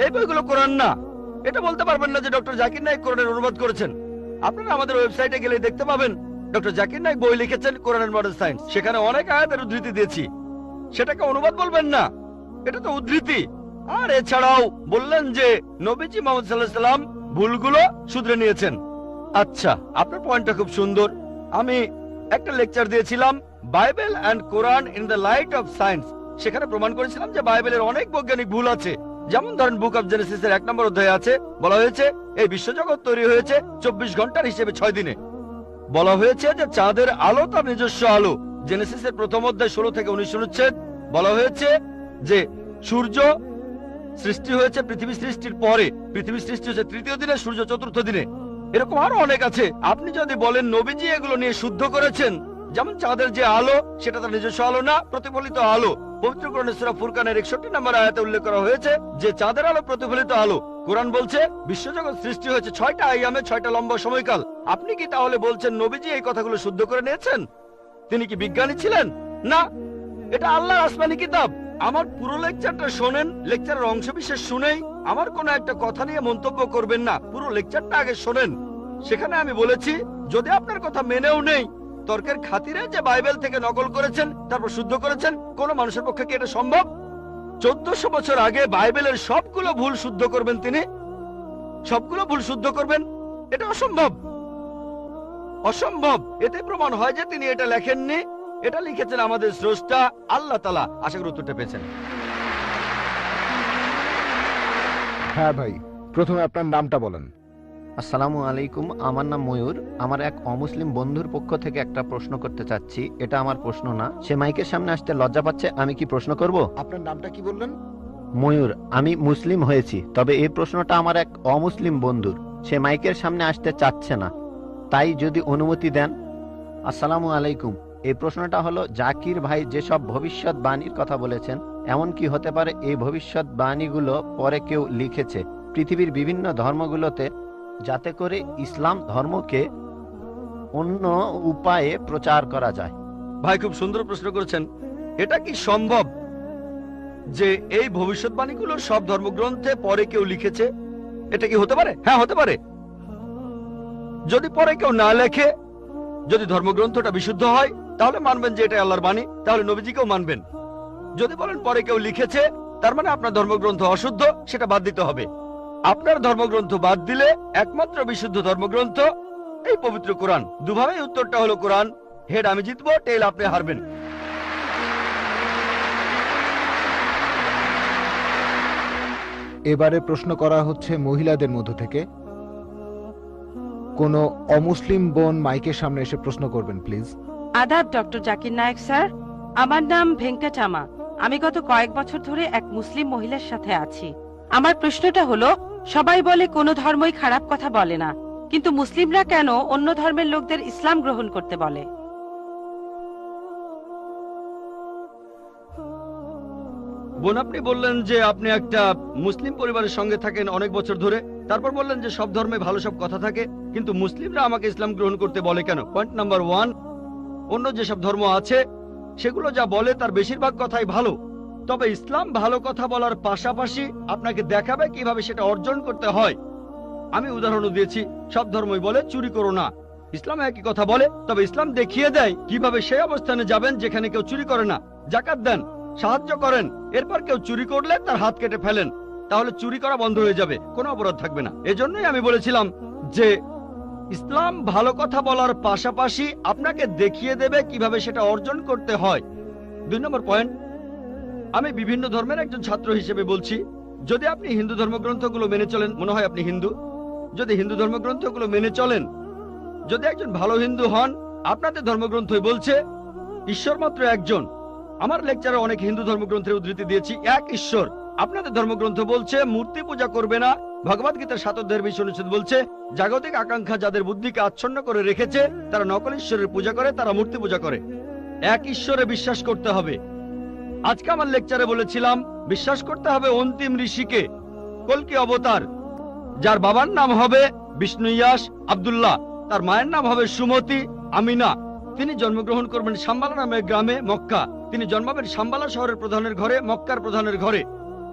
এই বইগুলো কোরআন না। এটা বলতে পারবেন না যে ডক্টর জাকির নায়েক কোরআনের অনুবাদ করেছেন। আপনারা আমাদের ওয়েবসাইটে গেলে দেখতে পাবেন ডক্টর জাকির নায়েক বই লিখেছেন কোরআন এন্ড মডার্ন সায়েন্স, সেখানে অনেক আয়াতের উদ্ধৃতি দিয়েছি। সেটাকে অনুবাদ বলবেন না, এটা তো উদ্ধৃতি। আর এছাড়াও বললেন যে নবীজি মুহাম্মদ সাল্লাল্লাহু আলাইহি সাল্লাম ভুলগুলো শুধরে নিয়েছেন। আচ্ছা, আপনার পয়েন্টটা খুব সুন্দর। আমি একটা লেকচার দিয়েছিলাম Bible and Quran in the light off science. সেখানে প্রমাণ করেছিলাম যে বাইবেলের অনেক বৈজ্ঞানিক ভুল আছে। যেমন ধরেন বুক অফ জেনেসিসের 1 নম্বর অধ্যায়ে আছে, বলা হয়েছে এই বিশ্বজগৎ তৈরি হয়েছে 24 ঘন্টার হিসেবে 6 দিনে। বলা হয়েছে যে চাঁদের আলো তার নিজস্ব আলো। জেনেসিসের প্রথম অধ্যায় 16 থেকে 19 অনুচ্ছেদ বলা হয়েছে যে সূর্য সৃষ্টি হয়েছে পৃথিবী সৃষ্টির পরে, পৃথিবী সৃষ্টি হয়েছে 3য় দিনে, সূর্য 4র্থ দিনে। এরকম আরো অনেক আছে। আপনি যদি বলেন নবীজি এগুলো নিয়ে শুদ্ধ করেছেন, যেমন চাঁদের যে আলো সেটা তার নিজস্ব আলো না, প্রতিফলিত আলো। পবিত্র কোরআনে সূরা ফুরকানের 61 নম্বর আয়াতে উল্লেখ করা হয়েছে যে চাঁদের আলো প্রতিফলিত আলো। কোরআন বলছে বিশ্বজগৎ সৃষ্টি হয়েছে 6টা আইয়ামে, 6টা লম্বা সময়কাল। আপনি কি তাহলে বলছেন নবীজি এই কথাগুলো শুদ্ধ করে নিয়েছেন? তিনি কি বিজ্ঞানী ছিলেন? না, এটা আল্লাহর আসমানি কিতাব। আমার পুরো লেকচারটা শোনেন, লেকচারের অংশ বিশেষ শুনেই আমার কোনো একটা কথা নিয়ে মন্তব্য করবেন না। পুরো লেকচারটা আগে শোনেন। সেখানে আমি বলেছি যদি আপনার কথা মেনেও নেই, তর্কের খাতিরে যে বাইবেল থেকে নকল করেছেন তারপর শুদ্ধ করেছেন, কোন মানুষের পক্ষে কি এটা সম্ভব? 1400 বছর আগে বাইবেলের সবগুলো ভুল শুদ্ধ করবেন তিনি? সবগুলো ভুল শুদ্ধ করবেন? এটা অসম্ভব, অসম্ভব। এতে প্রমাণ হয় যে তিনি এটা লেখেননি, এটা লিখেছেন আমাদের স্রষ্টা আল্লাহ তাআলা। আশা করি উত্তরটা পেয়েছেন। হ্যাঁ ভাই, প্রথমে আপনার নামটা বলেন। আসসালামু আলাইকুম, আমার নাম ময়ূর। আমার এক অমুসলিম বন্ধুর পক্ষ থেকে একটা প্রশ্ন করতে চাচ্ছি। এটা আমার প্রশ্ন না, সে মাইকের সামনে আসতে লজ্জা পাচ্ছে। আমি কি প্রশ্ন করব? আপনার নামটা কি বললেন? ময়ূর। আমি মুসলিম হয়েছি, তবে এই প্রশ্নটা আমার এক অমুসলিম বন্ধুর। সে মাইকের সামনে আসতে চাচ্ছে না, তাই যদি অনুমতি দেন। আসসালামু আলাইকুম। এই প্রশ্নটা হলো, জাকির ভাই যেসব ভবিষ্যৎবাণীর কথা বলেছেন, এমন কি হতে পারে এই ভবিষ্যৎবাণীগুলো পরে কেউ লিখেছে পৃথিবীর বিভিন্ন ধর্মগুলোতে, যাতে করে ইসলাম ধর্মকে অন্য উপায়ে প্রচার করা যায়? ভাই খুব সুন্দর প্রশ্ন করেছেন। এটা কি সম্ভব যে এই ভবিষ্যৎবাণীগুলো সব ধর্মগ্রন্থে পরে কেউ লিখেছে? এটা কি হতে পারে? হ্যাঁ, হতে পারে। যদি পরে কেউ না লেখে, যদি ধর্মগ্রন্থটা বিশুদ্ধ হয়, তাহলে মানবেন যে এটা আল্লাহর বাণী, তাহলে নবীজিকেও মানবেন। যদি বলেন পরে কেউ লিখেছে, তার মানে আপনার ধর্মগ্রন্থ অশুদ্ধ, সেটা বাদ দিতে হবে। আপনার ধর্মগ্রন্থ বাদ দিলে একমাত্র বিশুদ্ধ ধর্মগ্রন্থ এই পবিত্র কোরআন। দুভাবেই উত্তরটা হলো কোরআন। হেড আমি জিতবো, টেল আপনি হারবেন। এবারে প্রশ্ন করা হচ্ছে মহিলাদের মধ্য থেকে। কোন অমুসলিম বোন মাইকের সামনে এসে প্রশ্ন করবেন প্লিজ। আদাব ডক্টর জাকির নায়েক স্যার, আমার নাম ভেঙ্কটামা। আমি গত কয়েক বছর ধরে এক মুসলিম মহিলার সাথে আছি। আমার প্রশ্নটা হলো, সবাই বলে কোনো ধর্মই খারাপ কথা বলে না, কিন্তু মুসলিমরা কেন অন্য ধর্মের লোকদের ইসলাম গ্রহণ করতে বলে? বোন, আপনি বললেন যে আপনি একটা মুসলিম পরিবারের সঙ্গে থাকেন অনেক বছর ধরে, তারপর বললেন যে সব ধর্মে ভালো সব কথা থাকে, কিন্তু মুসলিমরা আমাকে ইসলাম গ্রহণ করতে বলে কেন? পয়েন্ট নাম্বার 1, অন্য যেসব ধর্ম আছে সেগুলো যা বলে তার বেশিরভাগ কথাই ভালো, তবে ইসলাম ভালো কথা বলার পাশাপাশি আপনাকে দেখাবে কিভাবে সেটা অর্জন করতে হয়। আমি উদাহরণ দিয়েছি, সব ধর্মই বলে চুরি করো না, ইসলাম একই কথা বলে, তবে ইসলাম দেখিয়ে দেয় কিভাবে সেই অবস্থানে যাবেন যেখানে কেউ চুরি করে না। যাকাত দেন, সাহায্য করেন, এরপর কেউ চুরি করলে তার হাত কেটে ফেলেন, তাহলে চুরি করা বন্ধ হয়ে যাবে, কোনো অপরাধ থাকবে না। এজন্যই আমি বলেছিলাম যে ইসলাম ভালো কথা বলার পাশাপাশি আপনাকে দেখিয়ে দেবে কিভাবে সেটা অর্জন করতে হয়। 2 নম্বর পয়েন্ট, আমি বিভিন্ন ধর্মের একজন ছাত্র হিসেবে বলছি, যদি আপনি হিন্দু ধর্মগ্রন্থগুলো মেনে চলেন, মনে হয় আপনি হিন্দু, যদি হিন্দু ধর্মগ্রন্থগুলো মেনে চলেন, যদি একজন ভালো হিন্দু হন, আপনাদের ধর্মগ্রন্থই বলছে ঈশ্বর মাত্র একজন। আমার লেকচারে অনেক হিন্দু ধর্মগ্রন্থের উদ্ধৃতি দিয়েছি, এক ঈশ্বর। আপনাদের ধর্মগ্রন্থ বলছে মূর্তি পূজা করবে না। ভগবদ গীতার 7 অধ্যায়ের 20 অনুচ্ছেদ বলছে জাগতিক আকাঙ্ক্ষা যাদের বুদ্ধিকে আচ্ছন্ন করে রেখেছে তারা নকল ঈশ্বরের পূজা করে, তারা মূর্তি পূজা করে। এক ঈশ্বরে বিশ্বাস করতে হবে। আজকে আমার লেকচারে বলেছিলাম বিশ্বাস করতে হবে অন্তিম ঋষিকে, কল্কি অবতার, যার বাবার নাম হবে বিষ্ণু ইয়াস আব্দুল্লাহ, তার মায়ের নাম হবে সুমতি আমিনা। তিনি জন্মগ্রহণ করবেন শাম্বালা নামের গ্রামে মক্কা। তিনি জন্মাবেন শাম্বালা শহরের প্রধানের ঘরে, মক্কার প্রধানের ঘরে।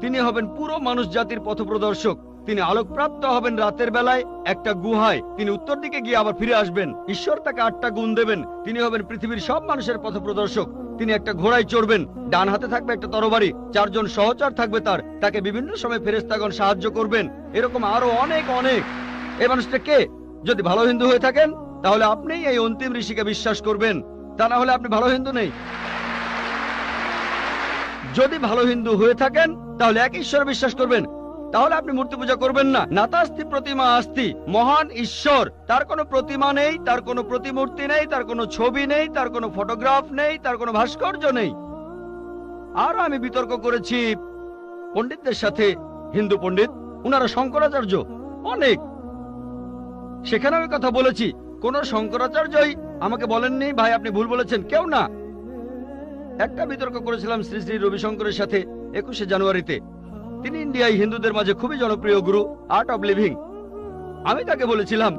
তিনি হবেন পুরো মানুষ জাতির পথপ্রদর্শক। তিনি আলোকপ্রাপ্ত হবেন রাতের বেলায় একটা গুহায়। তিনি উত্তর দিকে গিয়ে আবার ফিরে আসবেন। ঈশ্বর তাকে 8টা গুণ দেবেন। তিনি হবেন পৃথিবীর সব মানুষের পথপ্রদর্শক। তিনি একটা ঘোড়ায় চড়বেন, ডান হাতে থাকবে একটা তরবারি, 4 জন সহচর থাকবে তাকে বিভিন্ন সময় ফেরেশতাগণ সাহায্য করবেন। এরকম আরো অনেক অনেক। এই মানুষটা কে? যদি ভালো হিন্দু হয়ে থাকেন তাহলে আপনি এই অন্তিম ঋষিকে বিশ্বাস করবেন, তা না হলে আপনি ভালো হিন্দু নেই। যদি ভালো হিন্দু হয়ে থাকেন তাহলে এক ঈশ্বরে বিশ্বাস করবেন, তাহলে আপনি মূর্তি পূজা করবেন না। নাতাস্তি প্রতিমা আস্তি, মহান ঈশ্বর, তার কোনো প্রতিমা নেই, তার কোনো প্রতিমূর্তি নেই, তার কোনো ছবি নেই, তার কোনো ফটোগ্রাফ নেই, তার কোনো ভাস্কর্য নেই। আর আমি বিতর্ক করেছি পণ্ডিতদের সাথে, হিন্দু পণ্ডিত, উনারা শঙ্করাচার্য অনেক, সেখানে আমি কথা বলেছি। কোন শঙ্করাচার্যই আমাকে বলেননি ভাই আপনি ভুল বলেছেন, কেউ না। একটা বিতর্ক করেছিলাম শ্রী শ্রী রবিশঙ্করের সাথে 21শে জানুয়ারিতে। তিনি ইন্ডিয়ায় হিন্দুদের মাঝে খুবই জনপ্রিয় গুরু, আর্ট অব লিভিং। আমি তাকে বলেছিলাম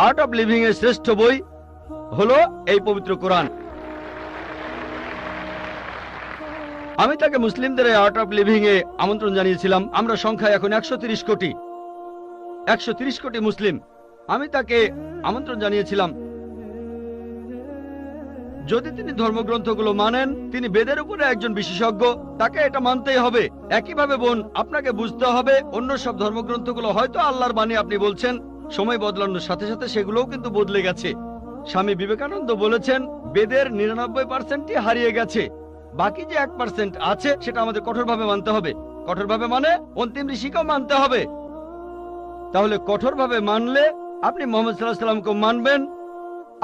আর্ট অব লিভিং এর শ্রেষ্ঠ বই হলো এই পবিত্র কোরআন। আমি তাকে মুসলিমদের আর্ট অব লিভিং এ আমন্ত্রণ জানিয়েছিলাম। আমরা সংখ্যায় এখন 130 কোটি, 130 কোটি মুসলিম। আমি তাকে আমন্ত্রণ জানিয়েছিলাম, যদি তিনি ধর্মগ্রন্থগুলো মানেন, তিনি বেদের উপরে একজন বিশেষজ্ঞ, তাকে এটা মানতেই হবে। একইভাবে বোন, আপনাকে বুঝতে হবে অন্য সব ধর্মগ্রন্থগুলো হয়তো আল্লাহর বাণী আপনি বলছেন, সময় বদলানোর সাথে সাথে সেগুলোও কিন্তু বদলে গেছে। স্বামী বিবেকানন্দ বলেছেন বেদের 99%ই হারিয়ে গেছে, বাকি যে 1% আছে সেটা আমাদের কঠোরভাবে মানতে হবে। কঠোরভাবে মানে অন্তিম ঋষিকেও মানতে হবে। তাহলে কঠোরভাবে মানলে আপনি মোহাম্মদ সাল্লাল্লাহু আলাইহি ওয়াসাল্লামকেও মানবেন,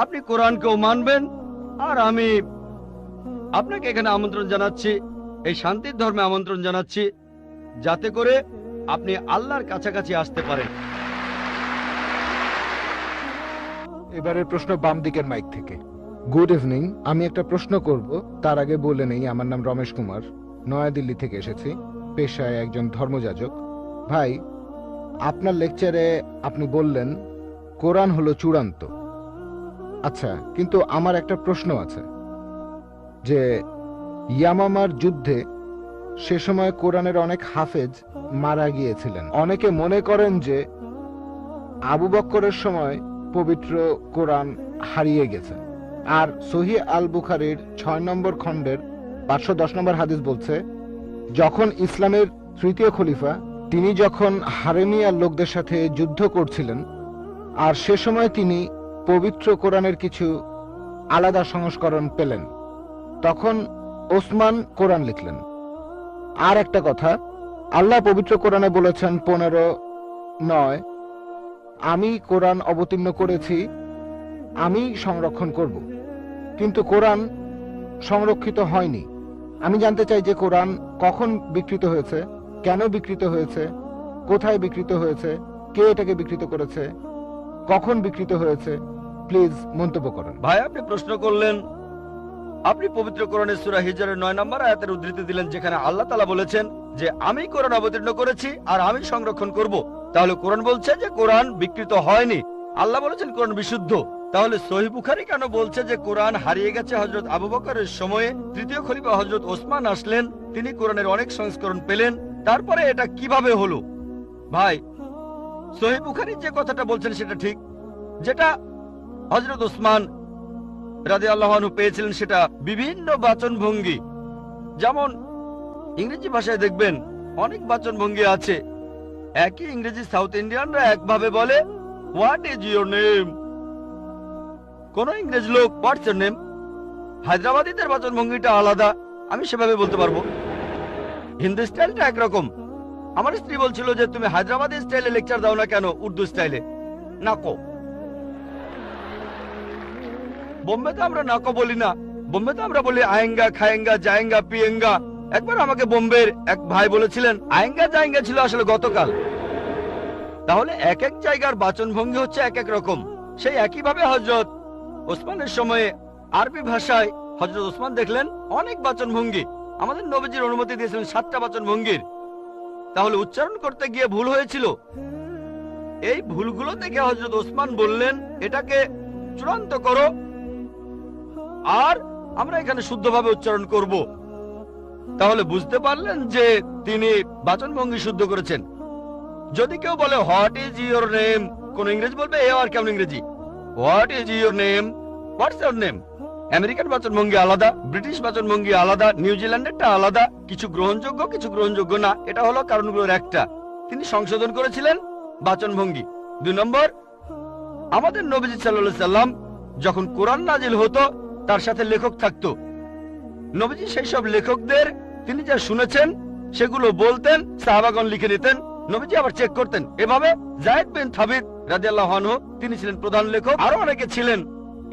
আপনি কোরআনকেও মানবেন। আর আমি আপনাকে এখানে আমন্ত্রণ জানাচ্ছি, এই শান্তির ধর্মে আমন্ত্রণ জানাচ্ছি, যাতে করে আপনি আল্লাহর কাছাকাছি আসতে পারেন। এবারের প্রশ্ন বাম দিকের মাইক থেকে। গুড ইভিনিং, আমি একটা প্রশ্ন করব, তার আগে বলে নেই আমার নাম রমেশ কুমার, নয়াদিল্লি থেকে এসেছি, পেশায় একজন ধর্মযাজক। ভাই, আপনার লেকচারে আপনি বললেন কোরআন হলো চূড়ান্ত। আচ্ছা, কিন্তু আমার একটা প্রশ্ন আছে যে ইয়ামামার যুদ্ধে সে সময় কোরআনের অনেক হাফেজ মারা গিয়েছিলেন। অনেকে মনে করেন যে আবু বক্করের সময় পবিত্র কোরআন হারিয়ে গেছে। আর সহিহ আল বুখারীর 6 নম্বর খণ্ডের 510 নম্বর হাদিস বলছে, যখন ইসলামের তৃতীয় খলিফা তিনি যখন হারেমিয়ার লোকদের সাথে যুদ্ধ করছিলেন, আর সে সময় তিনি পবিত্র কোরআনের কিছু আলাদা সংস্করণ পেলেন, তখন ওসমান কোরআন লিখলেন। আর একটা কথা, আল্লাহ পবিত্র কোরআনে বলেছেন 15:9, আমি কোরআন অবতীর্ণ করেছি, আমি সংরক্ষণ করব। কিন্তু কোরআন সংরক্ষিত হয়নি। আমি জানতে চাই যে কোরআন কখন বিকৃত হয়েছে, কেন বিকৃত হয়েছে, কোথায় বিকৃত হয়েছে, কে এটাকে বিকৃত করেছে, কখন বিকৃত হয়েছে, প্লিজ মন্তব্য করেন। ভাই, আপনি প্রশ্ন করলেন, আপনি পবিত্র কোরআনের সূরা হিজরের 9 নম্বর আয়াতের উদ্ধৃতি দিলেন, যেখানে আল্লাহ তাআলা বলেছেন যে আমি কোরআন অবতীর্ণ করেছি আর আমি সংরক্ষণ করব। তাহলে কোরআন বলছে যে কোরআন বিকৃত হয়নি, আল্লাহ বলেছেন কোরআন বিশুদ্ধ। তাহলে সহিহ বুখারী কেন বলছে যে কোরআন হারিয়ে গেছে? হযরত আবু বকরের সময়ে তৃতীয় খলিফা হযরত ওসমান আসলেন, তিনি কোরআনের অনেক সংস্করণ পেলেন, তারপরে এটা কিভাবে হলো? ভাই, সহিহ বুখারী যে কথাটা বলছেন সেটা ঠিক, যেটা হযরত ওসমান রাদিয়াল্লাহু আনহু পেয়েছিলেন সেটা বিভিন্ন বাচনভঙ্গি। যেমন ইংরেজি ভাষায় দেখবেন অনেক বাচনভঙ্গি আছে, একই ইংরেজি সাউথ ইন্ডিয়ানরা একভাবে বলে হোয়াট ইজ ইউর নেম, কোন ইংরেজ লোক হোয়াটস ইউর নেম। হায়দ্রাবাদীদের বাচনভঙ্গিটা আলাদা, আমি সেভাবে বলতে পারবো। হিন্দি স্টাইলটা একরকম। আমার স্ত্রী বলছিল যে তুমি হায়দ্রাবাদী স্টাইলে লেকচার দাও না কেন উর্দু স্টাইলে। নাকো, বোম্বেতে আমরা নাকো বলি না, বোম্বেতে আমরা বলি আয়েঙ্গা, খায়েঙ্গা, জায়েঙ্গা, পিয়েঙ্গা। একবার আমাকে বোম্বের এক ভাই বলেছিলেন আয়েঙ্গা জায়েঙ্গা ছিল আসলে গতকাল। তাহলে এক এক জায়গার বাচনভঙ্গি হচ্ছে এক এক রকম। সেই একইভাবে হযরত ওসমানের সময়ে আরবি ভাষায় হযরত ওসমান দেখলেন অনেক বাচনভঙ্গি। আমাদের নবীজির অনুমতি দিয়েছিলেন 7টা বাচনভঙ্গির। তাহলে উচ্চারণ করতে গিয়ে ভুল হয়েছিল। এই ভুলগুলো দেখে হযরত ওসমান বললেন এটাকে চূড়ান্ত করো, আর আমরা এখানে শুদ্ধভাবে উচ্চারণ করব। তাহলে বুঝতে পারলেন যে তিনি বাচনভঙ্গি শুদ্ধ করেছেন। যদি কেউ বলে হোয়াট ইজ ইউর নেম, কোন ইংরেজি বলবে এ আর কেমন ইংরেজি, what is your name, what's your name. American বাচনভঙ্গি আলাদা, ব্রিটিশ বাচনভঙ্গি আলাদা, নিউজিল্যান্ডেরটা আলাদা, কিছু গ্রহণযোগ্য কিছু গ্রহণযোগ্য না। এটা হলো কারণগুলোর একটা। তিনি সংশোধন করেছিলেন বাচনভঙ্গি। 2 নম্বর, আমাদের নবীজি সাল্লাল্লাহু আলাইহি সাল্লাম যখন কোরআন নাজিল হতো তার সাথে লেখক থাকতো। নবীজি সেই সব লেখকদের তিনি যা শুনেছেন সেগুলো বলতেন, সাহাবাগণ লিখে নিতেন, নবীজি আবার চেক করতেন। এভাবে যায়েদ বিন সাবিত রাদিয়াল্লাহু আনহু তিনি ছিলেন প্রধান লেখক, আরো অনেকে ছিলেন।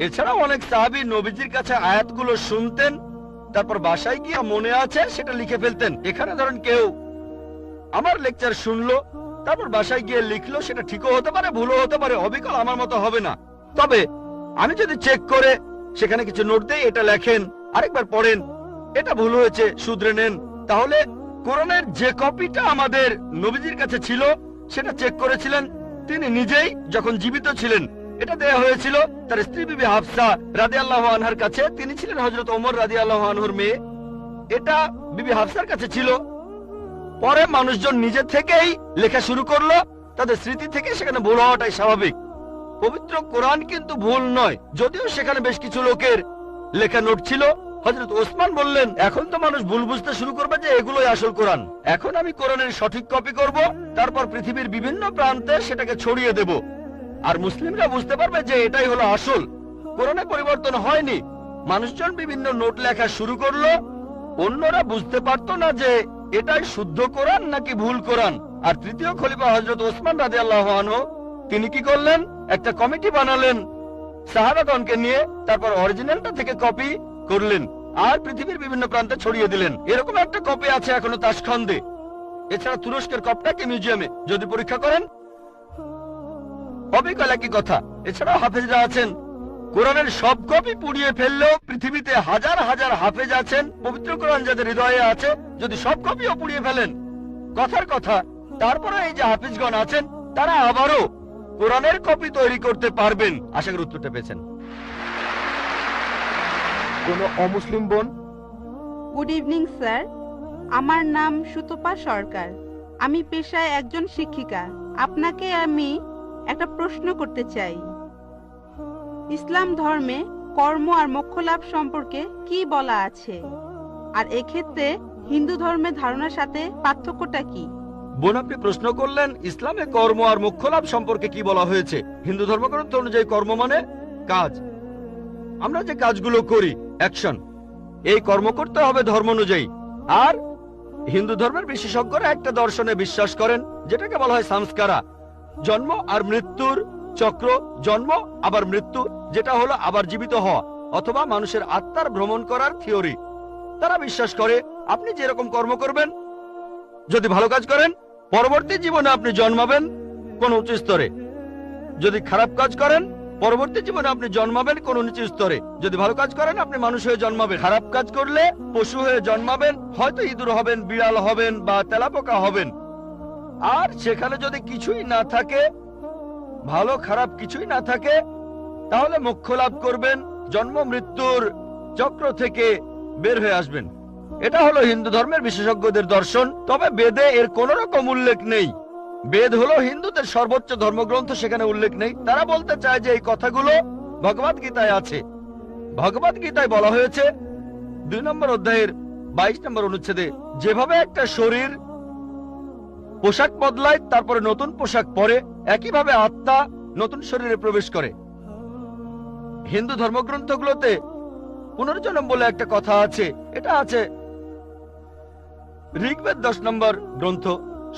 এছাড়াও অনেক সাহাবী নবীজির কাছে আয়াতগুলো শুনতেন, তারপর বাসায় গিয়ে মনে আছে সেটা লিখে ফেলতেন। এখানে ধরেন কেউ আমার লেকচার শুনলো, তারপর বাসায় গিয়ে লিখলো, সেটা ঠিকও হতে পারে ভুলও হতে পারে, অবিকল আমার মতো হবে না। তবে আমি যদি চেক করে সেখানে কিছু নোট দেই, এটা লেখেন, আরেকবার পড়েন, এটা ভুল হয়েছে, শুধরে নেন, তাহলে কোরআনের যে কপিটা আমাদের নবীজির কাছে ছিল সেটা চেক করেছিলেন তিনি নিজেই যখন জীবিত ছিলেন। এটা দেয়া হয়েছিল তার স্ত্রী বিবি হাফসা রাদিয়াল্লাহু আনহার কাছে, তিনি ছিলেন হযরত ওমর রাদিয়াল্লাহু আনহুর মেয়ে। এটা বিবি হাফসার কাছে ছিল। পরে মানুষজন নিজে থেকেই লেখা শুরু করলো, তাদের স্মৃতি থেকে সেখানে ভুল হওয়াটাই স্বাভাবিক। পবিত্র কোরআন কিন্তু ভুল নয়, যদিও সেখানে বেশ কিছু লোকের লেখা নোট ছিল। হযরত ওসমান বললেন, এখন তো মানুষ ভুল বুঝতে শুরু করবে যে এগুলোই আসল কোরআন। এখন আমি কোরআনের সঠিক কপি করব, তারপর পৃথিবীর বিভিন্ন প্রান্তে সেটাকে ছড়িয়ে দেব, আর মুসলিমরা বুঝতে পারবে যে এটাই হলো আসল। কোরআনে পরিবর্তন হয়নি। মানুষজন বিভিন্ন নোট লেখা শুরু করলো, অন্যরা বুঝতে পারতো না যে এটাই শুদ্ধ কোরআন নাকি ভুল কোরআন। আর তৃতীয় খলিফা হযরত ওসমান রাদিয়াল্লাহু আনহু তিনি কি করলেন, একটা কমিটি বানালেন সাহাবাগণকে নিয়ে, তারপর অরিজিনালটা থেকে কপি করলেন আর পৃথিবীর বিভিন্ন প্রান্তে ছড়িয়ে দিলেন। এরকম একটা কপি আছে এখনো তাশখন্দে। এছাড়া তুরস্কের কপিটাকে মিউজিয়ামে যদি পরীক্ষা করেন অবিকল একই কথা। এছাড়াও হাফেজরা আছেন, কোরআনের সব কপি পুড়িয়ে ফেললেও পৃথিবীতে হাজার হাজার হাফেজ আছেন, পবিত্র কোরআন যাদের হৃদয়ে আছে, যদি সব কপিও পুড়িয়ে ফেলেন কথার কথা, তারপরে এই যে হাফিজগণ আছেন তারা আবারও কোরআনের কপি তৈরি করতে পারবেন। আশা করি উত্তরটা পেয়েছেন। কোন অমুসলিম বোন? গুড ইভিনিং স্যার, আমার নাম সুতপা সরকার। আমি পেশায় একজন শিক্ষিকা। আপনাকে আমি একটা প্রশ্ন করতে চাই। ইসলাম ধর্মে কর্ম আর মোক্ষ লাভ সম্পর্কে কি বলা আছে, আর এক্ষেত্রে হিন্দু ধর্মের ধারণার সাথে পার্থক্যটা কি? বোন, আপনি প্রশ্ন করলেন ইসলামে কর্ম আর মোক্ষ লাভ সম্পর্কে কি বলা হয়েছে। হিন্দু ধর্মগ্রন্থ অনুযায়ী কর্ম মানে কাজ, আমরা যে কাজগুলো করি, অ্যাকশন, এই কর্ম করতে হবে ধর্ম অনুযায়ী। আর হিন্দু ধর্মের বিশেষজ্ঞরা একটা দর্শনে বিশ্বাস করেন যেটাকে বলা হয় সংস্কারা, জন্ম আর মৃত্যুর চক্র, জন্ম আবার মৃত্যু, যেটা হলো আবার জীবিত হওয়া অথবা মানুষের আত্মার ভ্রমণ করার থিওরি। তারা বিশ্বাস করে আপনি যেরকম কর্ম করবেন, যদি ভালো কাজ করেন পরবর্তী জীবনে আপনি জন্মাবেন কোন উচ্চ স্তরে, যদি খারাপ কাজ করেন পরবর্তী জীবনে আপনি জন্মাবেন কোন নিচু স্তরে। যদি ভালো কাজ করেন আপনি মানুষ হয়ে জন্মাবেন, খারাপ কাজ করলে পশু হয়ে জন্মাবেন, হয়তো ইঁদুর হবেন, বিড়াল হবেন বা তেলাপোকা হবেন। আর সেখানে যদি কিছুই না থাকে, ভালো খারাপ কিছুই না থাকে, তাহলে মোক্ষ লাভ করবেন, জন্ম মৃত্যুর চক্র থেকে বের হয়ে আসবেন। এটা হলো হিন্দু ধর্মের বিশেষজ্ঞদের দর্শন। তবে বেদে এর কোন রকম উল্লেখ নেই। বেদ হলো হিন্দুদের সর্বোচ্চ ধর্মগ্রন্থ, সেখানে উল্লেখ নেই। তারা বলতে চায় যে এই কথাগুলো ভগবদ গীতায় আছে। ভগবদ গীতায় বলা হয়েছে 2 নম্বর অধ্যায়ের 22 নম্বর অনুচ্ছেদে, যেভাবে একটা শরীর পোশাক বদলায় তারপরে নতুন পোশাক পরে, একইভাবে আত্মা নতুন শরীরে প্রবেশ করে। হিন্দু ধর্মগ্রন্থগুলোতে পুনর্জন্ম বলে একটা কথা আছে। এটা আছে ঋগ্বেদ 10 নম্বর গ্রন্থ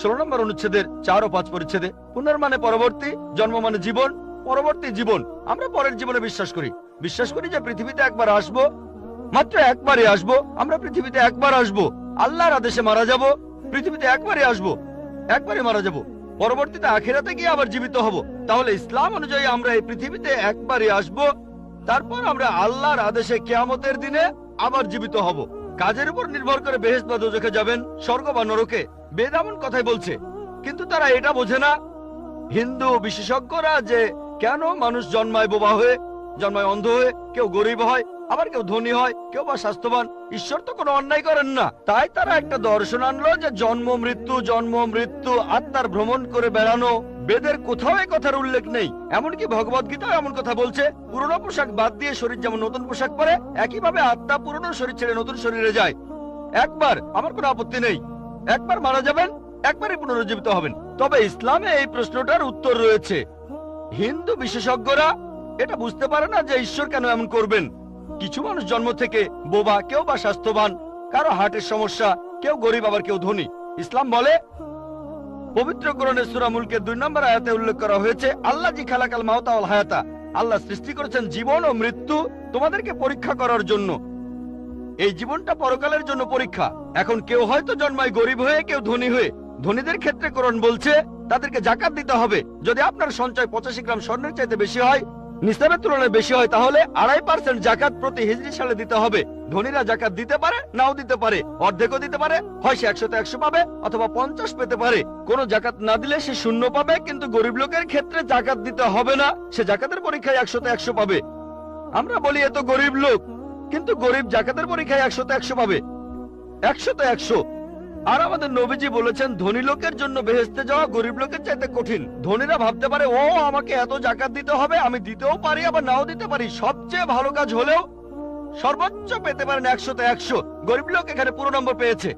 16 নম্বর অনুচ্ছেদের 4 ও 5 পরিচ্ছেদে। পুনর মানে পরবর্তী, জন্ম মানে জীবন, পরবর্তী জীবন। আমরা পরের জীবনে বিশ্বাস করি যে পৃথিবীতে একবার আসবো, মাত্র একবারই আসবো। আমরা পৃথিবীতে একবার আসবো, আল্লাহর আদেশে মারা যাব, পৃথিবীতে একবারই আসবো, একবারই মারা যাব, পরবর্তীতে আখিরাতে গিয়ে আবার জীবিত হব। তাহলে ইসলাম অনুযায়ী আমরা এই পৃথিবীতে একবারই আসবো, তারপর আমরা আল্লাহর আদেশে কিয়ামতের দিনে আবার জীবিত হব। কাজের উপর নির্ভর করে বেহেশত বা দোজখে যাবেন, স্বর্গ বা নরকে। বেদ এমন কথাই বলছে, কিন্তু তারা এটা বোঝে না হিন্দু বিশেষজ্ঞরা যে কেন মানুষ জন্মায় বোবা হয়ে, জন্মায় অন্ধ হয়ে, কেউ গরিব হয়, আবার কেউ ধনী হয়, কেউ বা স্বাস্থ্যবান। ঈশ্বর তো কোনো অন্যায় করেন না। তাই তারা একটা দর্শন আনলো যে জন্ম মৃত্যু, আত্মার ভ্রমণ করে বেড়ানো। বেদের কোথাও এই কথার উল্লেখ নেই। এমনকি ভগবদ গীতাও এমন কথা বলছে, পুরনো পোশাক বাদ দিয়ে শরীর যেমন নতুন পোশাক পরে, একইভাবে আত্মা পুরনো শরীর ছেড়ে নতুন শরীরে যায়। একবার, আমার কোনো আপত্তি নেই, একবার মারা যাবেন, একবারই পুনরুজ্জীবিত হবেন। তবে ইসলামে এই প্রশ্নটার উত্তর রয়েছে। হিন্দু বিশেষজ্ঞরা এটা বুঝতে পারে না যে ঈশ্বর কেন এমন করবেন। কিছু মানুষ জন্ম থেকে বোবা, কেউ বা স্বাস্থ্যবান, কারো হার্টের সমস্যা, কেউ গরিব আবার কেউ ধনী। ইসলাম বলে, পবিত্র কোরআনের সূরা মুলকের 2 নম্বর আয়াতে উল্লেখ করা হয়েছে, আল্লাহ জি খালাকাল মাউতা ওয়াল হায়াতা, আল্লাহ সৃষ্টি করেছেন জীবন ও মৃত্যু তোমাদেরকে পরীক্ষা করার জন্য। এই জীবনটা পরকালের জন্য পরীক্ষা। এখন কেউ হয়তো জন্মায় গরিব হয়ে, কেউ ধনী হয়ে। ধনীদের ক্ষেত্রে কোরআন বলছে তাদেরকে জাকাত দিতে হবে। যদি আপনার সঞ্চয় 85 গ্রাম স্বর্ণের চাইতে বেশি হয়, নিসাবের তুলনায় বেশি হয়, তাহলে 2.5% জাকাত প্রতি হিজরি সালে দিতে হবে। ধনীরা জাকাত দিতে পারে, নাও দিতে পারে, অর্ধেকও দিতে পারে, হয় সে 100 তে 100 পাবে অথবা 50 পেতে পারে। কোন জাকাত না দিলে সে 0 পাবে। কিন্তু গরিব লোকের ক্ষেত্রে জাকাত দিতে হবে না, সে জাকাতের পরীক্ষায় 100 তে 100 পাবে। আমরা বলি এত গরিব লোক, কিন্তু গরিব জাকাতের পরীক্ষায় 100 তে 100 পাবে, 100 তে 100। আর আমাদের নবীজি বলেছেন, ধনী লোকের জন্য বেহেশতে যাওয়া গরিব লোকের চাইতে কঠিন। ধনীরা ভাবতে পারে, ও আমাকে এত জাকাত দিতে হবে, আমি দিতেও পারি আবার নাও দিতে পারি। সবচেয়ে ভালো কাজ হলেও সর্বোচ্চ পেতে পারেন 100 তে 100। গরিব লোক এখানে পুরো নম্বর পেয়েছে।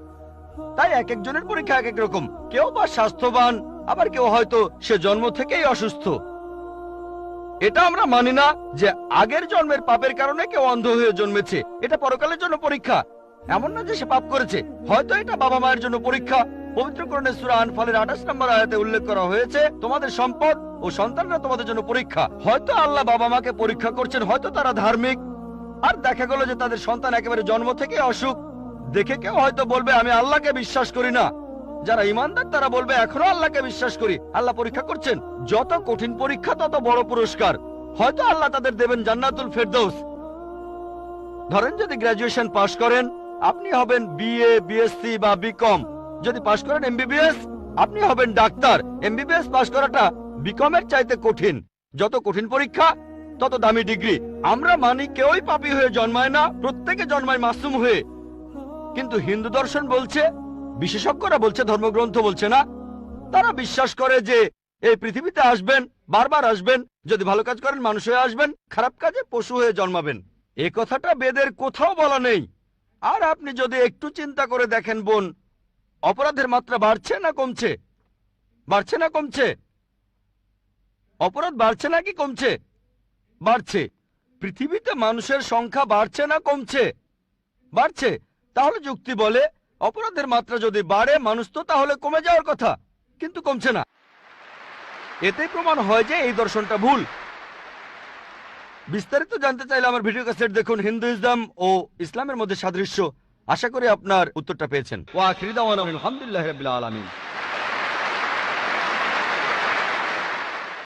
তাই এক একজনের পরীক্ষা এক এক রকম। কেউ বা স্বাস্থ্যবান, আবার কেউ হয়তো সে জন্ম থেকেই অসুস্থ। এটা আমরা মানি না যে আগের জন্মের পাপের কারণে কেউ অন্ধ হয়ে জন্মেছে। এটা পরকালের জন্য পরীক্ষা। এমন না যে সে পাপ করেছে, হয়তো এটা বাবা মায়ের জন্য পরীক্ষা। পবিত্র কোরআনের সূরা আনফালের 28 নম্বর আয়াতে উল্লেখ করা হয়েছে, তোমাদের সম্পদ ও সন্তানরা তোমাদের জন্য পরীক্ষা। হয়তো আল্লাহ বাবা মাকে পরীক্ষা করছেন, হয়তো তারা ধার্মিক। আর দেখা গেল যে তাদের সন্তান একেবারে জন্ম থেকে অসুখ। দেখে কেউ হয়তো বলবে, আমি আল্লাহকে বিশ্বাস করি না। যারা ইমানদার তারা বলবে, এখনো আল্লাহকে বিশ্বাস করি। আল্লাহ পরীক্ষা করছেন। যত কঠিন পরীক্ষা তত বড় পুরস্কার। হয়তো আল্লাহ তাদের দেবেন জান্নাতুল ফেরদৌস। ধরেন যদি গ্রাজুয়েশন পাশ করেন, আপনি হবেন বিএ, বিএসসি বা বিকম। যদি পাশ করেন এমবিবিএস, আপনি হবেন ডাক্তার। এমবিবিএস পাশ করাটা বিকম এর চাইতে কঠিন। যত কঠিন পরীক্ষা তত দামি ডিগ্রি। আমরা মানি কেউই পাপী হয়ে জন্মায় না, প্রত্যেকে জন্মায় মাসুম হয়ে। কিন্তু হিন্দু দর্শন বলছে, বিশেষজ্ঞরা বলছে, ধর্মগ্রন্থ বলছে না। তারা বিশ্বাস করে যে এই পৃথিবীতে আসবেন, বারবার আসবেন। যদি ভালো কাজ করেন মানুষ হয়ে আসবেন, খারাপ কাজে পশু হয়ে জন্মাবেন। এ কথাটা বেদের কোথাও বলা নেই। আর আপনি যদি একটু চিন্তা করে দেখেন বোন, অপরাধের মাত্রা বাড়ছে না কমছে? বাড়ছে না কমছে? অপরাধ বাড়ছে নাকি কমছে? বাড়ছে। পৃথিবীতে মানুষের সংখ্যা বাড়ছে না কমছে? বাড়ছে। তাহলে যুক্তি বলে, অপরাধের মাত্রা যদি বাড়ে, মানুষ তো তাহলে কমে যাওয়ার কথা, কিন্তু কমছে না। এতেই প্রমাণ হয় যে এই দর্শনটা ভুল। বিস্তারিত জানতে চাইলে আমার ভিডিও ক্যাসেট দেখুন, হিন্দুইজম ও ইসলামের মধ্যে সাদৃশ্য। আশা করি আপনার উত্তরটা পেয়েছেন। ওয়া আখিরি দাওয়ানা আলহামদুলিল্লাহি রাব্বিল আলামিন।